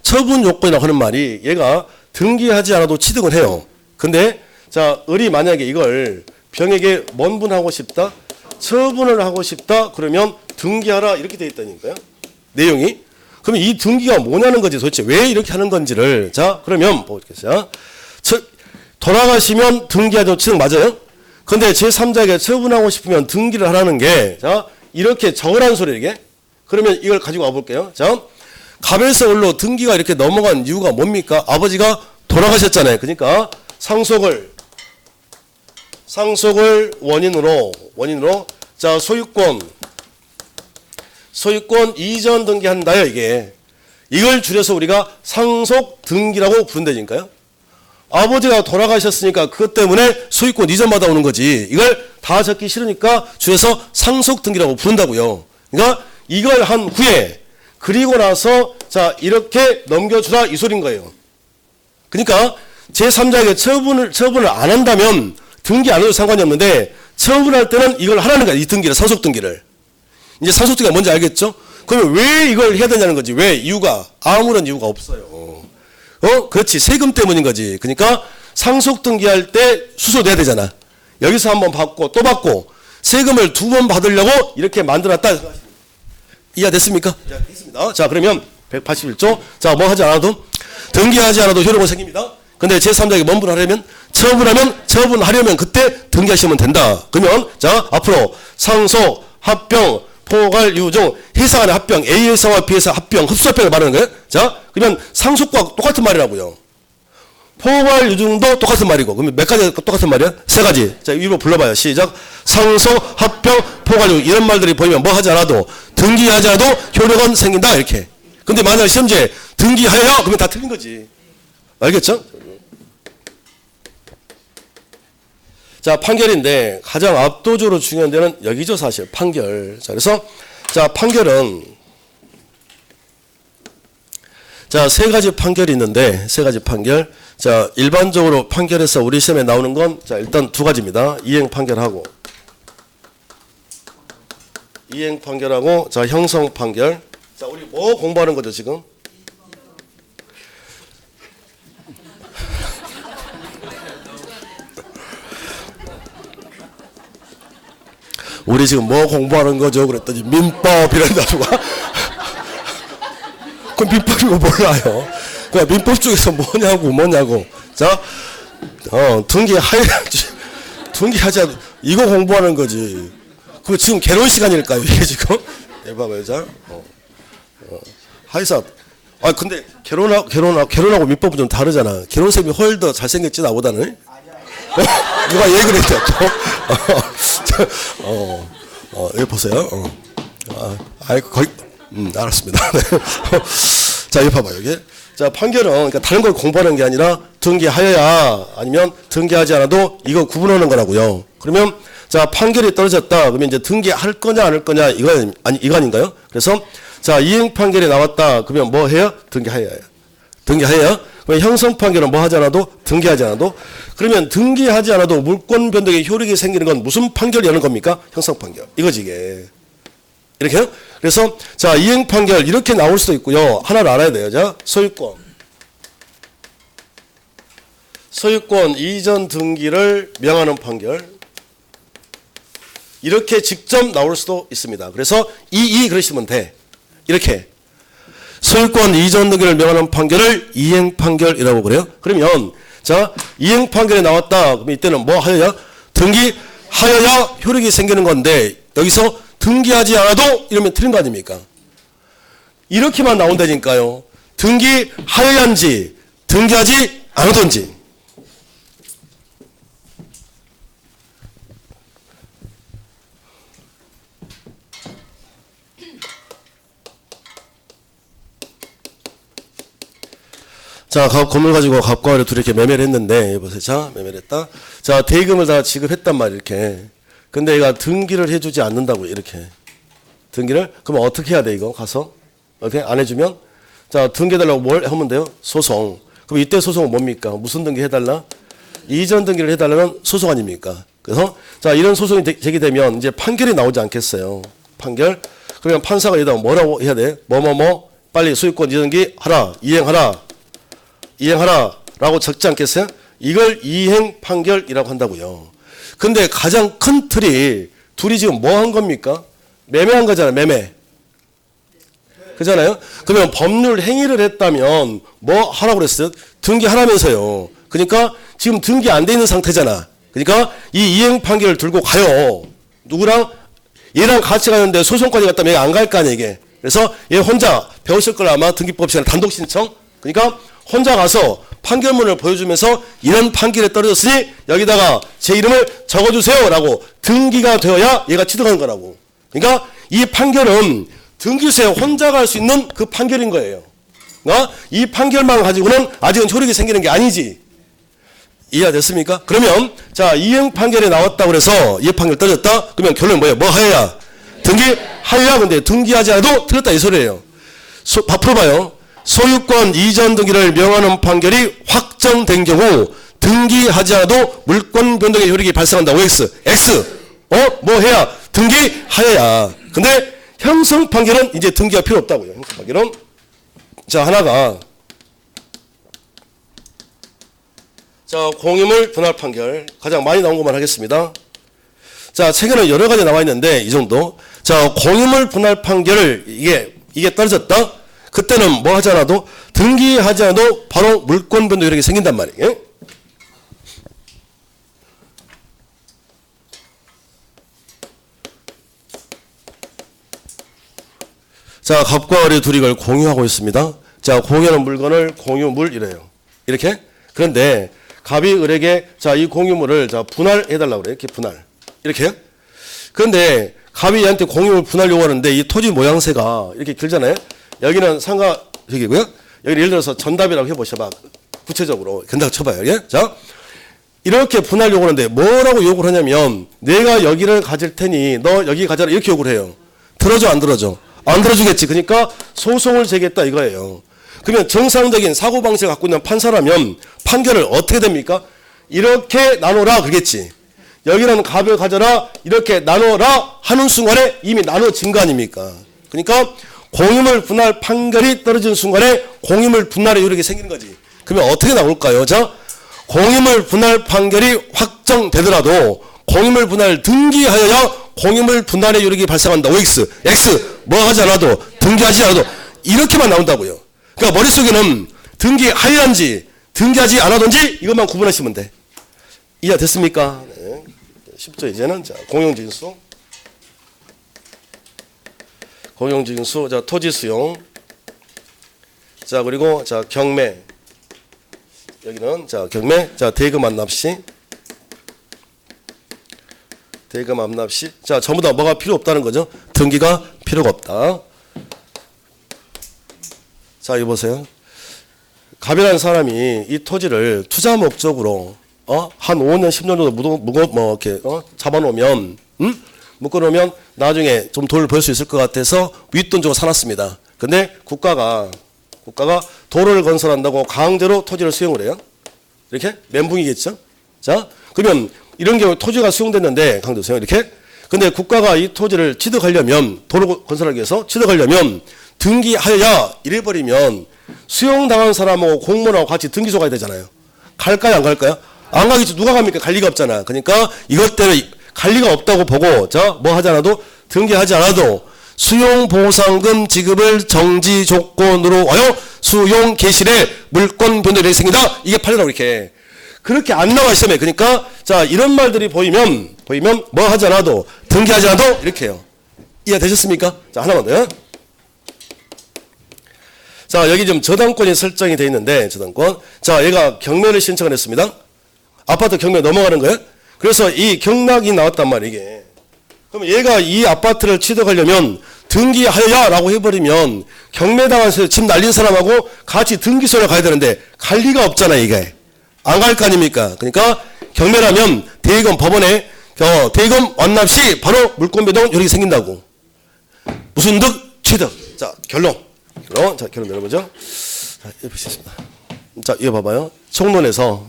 처분 요건이라고 하는 말이 얘가 등기하지 않아도 취득은 해요. 근데 자 을이 만약에 이걸 병에게 뭔분하고 싶다, 처분을 하고 싶다 그러면 등기하라 이렇게 돼 있다니까요. 내용이. 그러면 이 등기가 뭐냐는 거지 도대체 왜 이렇게 하는 건지를. 자 그러면 보겠어요. 돌아가시면 등기하죠. 취득 맞아요. 근데 제3자에게 처분하고 싶으면 등기를 하라는 게 자 이렇게 적으라는 소리 이게. 그러면 이걸 가지고 와볼게요. 자 갑에서 을로 등기가 이렇게 넘어간 이유가 뭡니까? 아버지가 돌아가셨잖아요. 그러니까 상속을 원인으로 자 소유권 소유권 이전 등기한다요, 이게. 이걸 줄여서 우리가 상속 등기라고 부른다니까요. 아버지가 돌아가셨으니까 그것 때문에 소유권 이전 받아오는 거지. 이걸 다 적기 싫으니까 줄여서 상속 등기라고 부른다고요. 그러니까 이걸 한 후에 그리고 나서 자 이렇게 넘겨주라 이 소린 거예요. 그러니까 제3자에게 처분을 안 한다면 등기 안 해도 상관이 없는데 처분할 때는 이걸 하라는 거야. 이 등기를, 상속 등기를. 이제 상속 등기가 뭔지 알겠죠? 그러면 왜 이걸 해야 되냐는 거지. 왜? 이유가 아무런 이유가 없어요. 그렇지. 세금 때문인 거지. 그러니까 상속 등기할 때 수수 내야 되잖아. 여기서 한번 받고 또 받고 세금을 2번 받으려고 이렇게 만들었다. 이해됐습니까? 자, 됐습니다. 자, 그러면 181조. 자, 뭐 하지 않아도 등기하지 않아도 효력은 생깁니다. 근데 제3자에게 뭔 처분하려면 그때 등기하시면 된다. 그러면 자, 앞으로 상속, 합병, 포괄, 유종, 회사 간의 합병, A회사와 B회사 합병, 흡수합병을 말하는 거예요. 자, 그러면 상속과 똑같은 말이라고요. 포괄, 유종도 똑같은 말이고. 그러면 몇 가지가 똑같은 말이야? 3가지. 자, 위로 불러봐요. 시작. 상속, 합병, 포괄, 유종. 이런 말들이 보이면 뭐 하지 않아도 등기하지 않아도 효력은 생긴다. 이렇게. 근데 만약 시험지에 등기하여 그러면 다 틀린 거지. 알겠죠? 자, 판결인데 가장 압도적으로 중요한 데는 여기죠, 사실. 판결. 자, 그래서 자, 판결은 자, 3가지 판결이 있는데 3가지 판결. 자, 일반적으로 판결에서 우리 시험에 나오는 건 자, 일단 2가지입니다. 이행 판결하고 자, 형성 판결. 자, 우리 뭐 공부하는 거죠, 지금? 우리 지금 뭐 공부하는 거죠? 그랬더니 민법 이런다 누가? 그럼 민법이고 몰라요. 그냥 민법 중에서 뭐냐고. 자, 등기하지 않 이거 공부하는 거지. 그거 지금 개론 시간일까요? 이게 지금? 봐봐요, 자. 하이사. 아, 근데 결혼하고 민법은 좀 다르잖아. 결혼쌤이 훨 더 잘생겼지, 나보다는? 누가 얘기를 했죠, 또? 여기 보세요. 거의, 알았습니다. 자, 여기 봐봐요, 여기. 자, 판결은, 그러니까 다른 걸 공부하는 게 아니라 등기하여야 아니면 등기하지 않아도 이거 구분하는 거라고요. 그러면, 자, 판결이 떨어졌다. 그러면 이제 등기할 거냐, 안 할 거냐, 이거 아닌가요? 그래서, 자, 이행 판결이 나왔다. 그러면 뭐 해요? 등기하여야. 그럼 형성 판결은 뭐 하지 않아도 등기하지 않아도 그러면 등기하지 않아도 물권 변동의 효력이 생기는 건 무슨 판결이라는 겁니까? 형성 판결. 이거지 이게. 이렇게요? 그래서 자, 이행 판결 이렇게 나올 수도 있고요. 하나를 알아야 돼요. 자, 소유권 이전 등기를 명하는 판결. 이렇게 직접 나올 수도 있습니다. 그래서 그러시면 돼. 이렇게. 소유권 이전 등기를 명하는 판결을 이행 판결이라고 그래요. 그러면 자, 이행 판결이 나왔다. 그럼 이때는 뭐 하여야? 등기하여야 효력이 생기는 건데 여기서 등기하지 않아도 이러면 틀린 거 아닙니까? 이렇게만 나온다니까요. 등기하여야인지 등기하지 않아도인지. 자, 건물 가지고 갑과 을을 둘이 이렇게 매매를 했는데, 보세요. 자, 매매를 했다. 자, 대금을 다 지급했단 말이에요, 이렇게. 근데 얘가 등기를 해주지 않는다고, 이렇게. 등기를? 그럼 어떻게 해야 돼, 이거? 가서? 어떻게? 안 해주면? 자, 등기해달라고 뭘 하면 돼요? 소송. 그럼 이때 소송은 뭡니까? 무슨 등기 해달라? 이전 등기를 해달라는 소송 아닙니까? 그래서, 자, 이런 소송이 제기되면 이제 판결이 나오지 않겠어요. 판결. 그러면 판사가 여기다 뭐라고 해야 돼? 빨리 소유권 이전 등기 하라. 이행하라 라고 적지 않겠어요? 이걸 이행 판결이라고 한다고요. 근데 가장 큰 틀이 둘이 지금 뭐 한 겁니까? 매매한 거잖아요. 매매. 그잖아요. 그러면 법률 행위를 했다면 뭐 하라고 그랬어요? 등기하라면서요. 그러니까 지금 등기 안 돼 있는 상태잖아. 그러니까 이 이행 판결을 들고 가요. 누구랑? 얘랑 같이 가는데 소송까지 갔다면 얘가 안 갈 거 아니야 이게. 그래서 얘 혼자 배웠을 걸 아마 등기법 시간에 단독 신청. 그러니까 혼자 가서 판결문을 보여주면서 이런 판결에 떨어졌으니 여기다가 제 이름을 적어주세요 라고 등기가 되어야 얘가 취득하는 거라고. 그러니까 이 판결은 등기소에 혼자 갈 수 있는 그 판결인 거예요. 이 판결만 가지고는 아직은 효력이 생기는 게 아니지. 이해가 됐습니까? 그러면 자 이행 판결이 나왔다고 그래서 이행 판결 떨어졌다? 그러면 결론은 뭐예요? 뭐 하여야? 등기하여야. 근데 등기하지 않아도 틀렸다 이 소리예요. 풀어봐요. 소유권 이전 등기를 명하는 판결이 확정된 경우 등기하지 않아도 물권 변동의 효력이 발생한다. OX. X. 뭐 해야? 등기하여야. 근데 형성 판결은 이제 등기가 필요 없다고요. 형성 판결은. 자, 하나가 자, 공유물 분할 판결 가장 많이 나온 것만 하겠습니다. 자, 책에는 여러 가지 나와 있는데 이 정도. 자, 공유물 분할 판결을 이게 떨어졌다. 그때는 뭐 하지 않아도 등기하지 않아도 바로 물권 변동 이렇게 생긴단 말이에요. 자, 갑과 을의 둘이 이걸 공유하고 있습니다. 자, 공유하는 물건을 공유물이래요. 이렇게. 그런데 갑이 을에게 자, 이 공유물을 자, 분할해달라고 그래요. 이렇게 분할. 이렇게. 그런데 갑이 얘한테 공유물 분할 요구하는데 이 토지 모양새가 이렇게 길잖아요. 여기는 상가역이고요. 여기는 예를 들어서 전답이라고 해보셔봐. 구체적으로. 견தாக 쳐봐요. 예? 자, 이렇게 분할 요구하는데 뭐라고 요구를 하냐면 내가 여기를 가질 테니 너 여기 가져라 이렇게 요구를 해요. 들어줘 안 들어줘? 안 들어주겠지. 그러니까 소송을 제기했다 이거예요. 그러면 정상적인 사고방식을 갖고 있는 판사라면 판결을 어떻게 됩니까? 이렇게 나눠라 그러겠지. 여기는 갑을 가져라 이렇게 나눠라 하는 순간에 이미 나눠진 거 아닙니까? 그러니까 공유물 분할 판결이 떨어진 순간에 공유물 분할의 요력이 생기는 거지. 그러면 어떻게 나올까요? 자, 공유물 분할 판결이 확정되더라도 공유물 분할 등기하여야 공유물 분할의 요력이 발생한다. OX, X 뭐 하지 않아도 등기하지 않아도 이렇게만 나온다고요. 그러니까 머릿속에는 등기하여야인지 등기하지 않아든지 이것만 구분하시면 돼. 이해 됐습니까? 네. 쉽죠. 이제는 자, 공용징수. 공용징수, 자, 토지 수용. 자, 그리고 자, 경매. 여기는 자, 경매. 자, 대금 완납시. 대금 완납시. 자, 전부 다 뭐가 필요 없다는 거죠? 등기가 필요가 없다. 자, 이거 보세요. 갑이라는 사람이 이 토지를 투자 목적으로 한 5년, 10년 정도 이렇게 잡아놓으면 묶어놓으면 나중에 좀 돈을 벌 수 있을 것 같아서 윗돈 주고 사놨습니다. 근데 국가가 도로를 건설한다고 강제로 토지를 수용을 해요. 이렇게 멘붕이겠죠. 자, 그러면 이런 경우 토지가 수용됐는데 강제수용 이렇게. 근데 국가가 이 토지를 취득하려면 도로 건설하기 위해서 취득하려면 등기하여야 이래버리면 수용당한 사람하고 공무원하고 같이 등기소 가야 되잖아요. 갈까요 안 갈까요? 안 가겠지. 누가 갑니까? 갈 리가 없잖아. 그러니까 이것 때문에 갈 리가 없다고 보고 자, 뭐 하지 않아도 등기하지 않아도 수용보상금 지급을 정지 조건으로 하여 수용 개시에 물권 변동이 생긴다. 이게 판례라고 이렇게. 그렇게 안 나와 시험에. 그러니까 자, 이런 말들이 보이면 뭐 하지 않아도 등기하지 않아도 이렇게 해요. 이해되셨습니까? 자, 하나만 더요. 자, 여기 지금 저당권이 설정이 되어 있는데 저당권. 자, 얘가 경매를 신청을 했습니다. 아파트 경매 넘어가는 거예요. 그래서 이 경락이 나왔단 말이에요. 이게. 그럼 얘가 이 아파트를 취득하려면 등기하여야 라고 해버리면 경매당해서 집 날린 사람하고 같이 등기소에 가야 되는데 갈 리가 없잖아 이게. 안 갈 거 아닙니까? 그러니까 경매라면 대금 법원에 대금 완납 시 바로 물권 변동 요력이 생긴다고. 무슨 득? 취득. 자, 결론. 자, 결론 내려보죠. 자, 이거 보시겠습니다. 자, 이거 봐봐요. 총론에서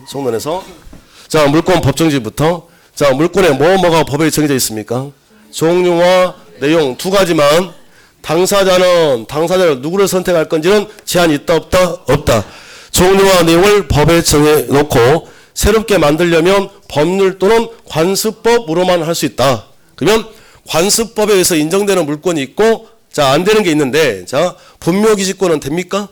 자, 물권 법정지부터 자, 물권에 뭐가 법에 정해져 있습니까? 종류와 내용 두 가지만 당사자를 누구를 선택할 건지는 제한이 있다 없다. 종류와 내용을 법에 정해놓고 새롭게 만들려면 법률 또는 관습법으로만 할 수 있다. 그러면 관습법에 의해서 인정되는 물권이 있고 자, 안 되는 게 있는데 자, 분묘기지권은 됩니까?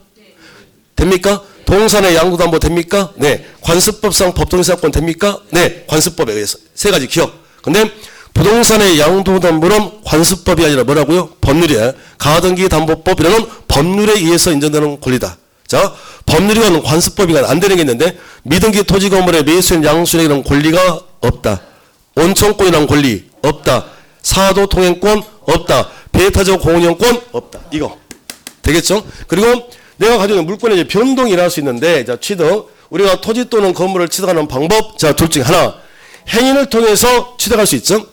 됩니까? 동산의 양도담보 됩니까? 네. 관습법상 법정사건 됩니까? 네. 관습법에 의해서 세 가지 기억. 근데 부동산의 양도담보는 관습법이 아니라 뭐라고요? 법률이에요. 가등기담보법이라는 법률에 의해서 인정되는 권리다. 자, 법률이건 관습법이건 안 되는 게 있는데 미등기 토지 건물의 매수인 양수인이라는 권리가 없다. 온천권이라는 권리 없다. 사도 통행권 없다. 배타적 공원이용권 없다. 이거 되겠죠? 그리고 내가 가지고 있는 물권의 이제 변동이 일어날 수 있는데, 자, 취득. 우리가 토지 또는 건물을 취득하는 방법, 자, 둘 중에 하나. 행위를 통해서 취득할 수 있죠?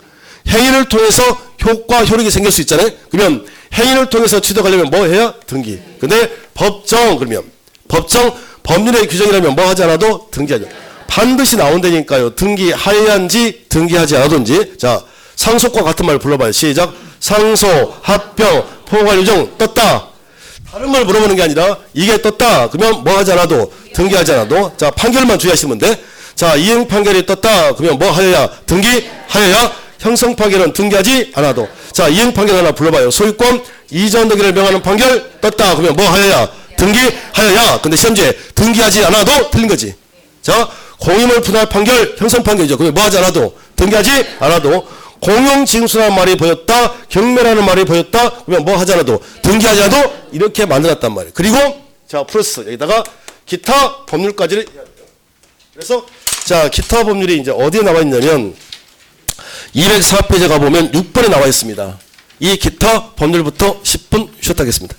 행위를 통해서 효과, 효력이 생길 수 있잖아요? 그러면 행위를 통해서 취득하려면 뭐 해야? 등기. 근데 법정, 그러면 법정, 법률의 규정이라면 뭐 하지 않아도 등기하죠. 반드시 나온다니까요. 등기하여야한지 등기하지 않아도인지. 자, 상속과 같은 말 불러봐요. 시작. 상속, 합병, 포괄유정 떴다. 다른 말 물어보는 게 아니라 이게 떴다. 그러면 뭐 하지 않아도 등기하지 않아도. 자, 판결만 주의하시면 돼. 자, 이행 판결이 떴다. 그러면 뭐 하여야? 등기하여야. 형성 판결은 등기하지 않아도. 자, 이행 판결 하나 불러봐요. 소유권 이전 등기를 명하는 판결 떴다. 그러면 뭐 하여야? 등기하여야. 근데 현재 등기하지 않아도 틀린 거지. 자, 공유물 분할 판결 형성 판결이죠. 그러면 뭐 하지 않아도 등기하지 않아도. 공용징수라는 말이 보였다. 경매라는 말이 보였다. 그러면 뭐 하지 않아도 등기하지 않아도 이렇게 만들었단 말이에요. 그리고 자, 플러스 여기다가 기타 법률까지를 해야 돼요. 그래서 자, 기타 법률이 이제 어디에 나와 있냐면 204페이지 가보면 6번에 나와 있습니다. 이 기타 법률부터 10분 쉬었다 하겠습니다.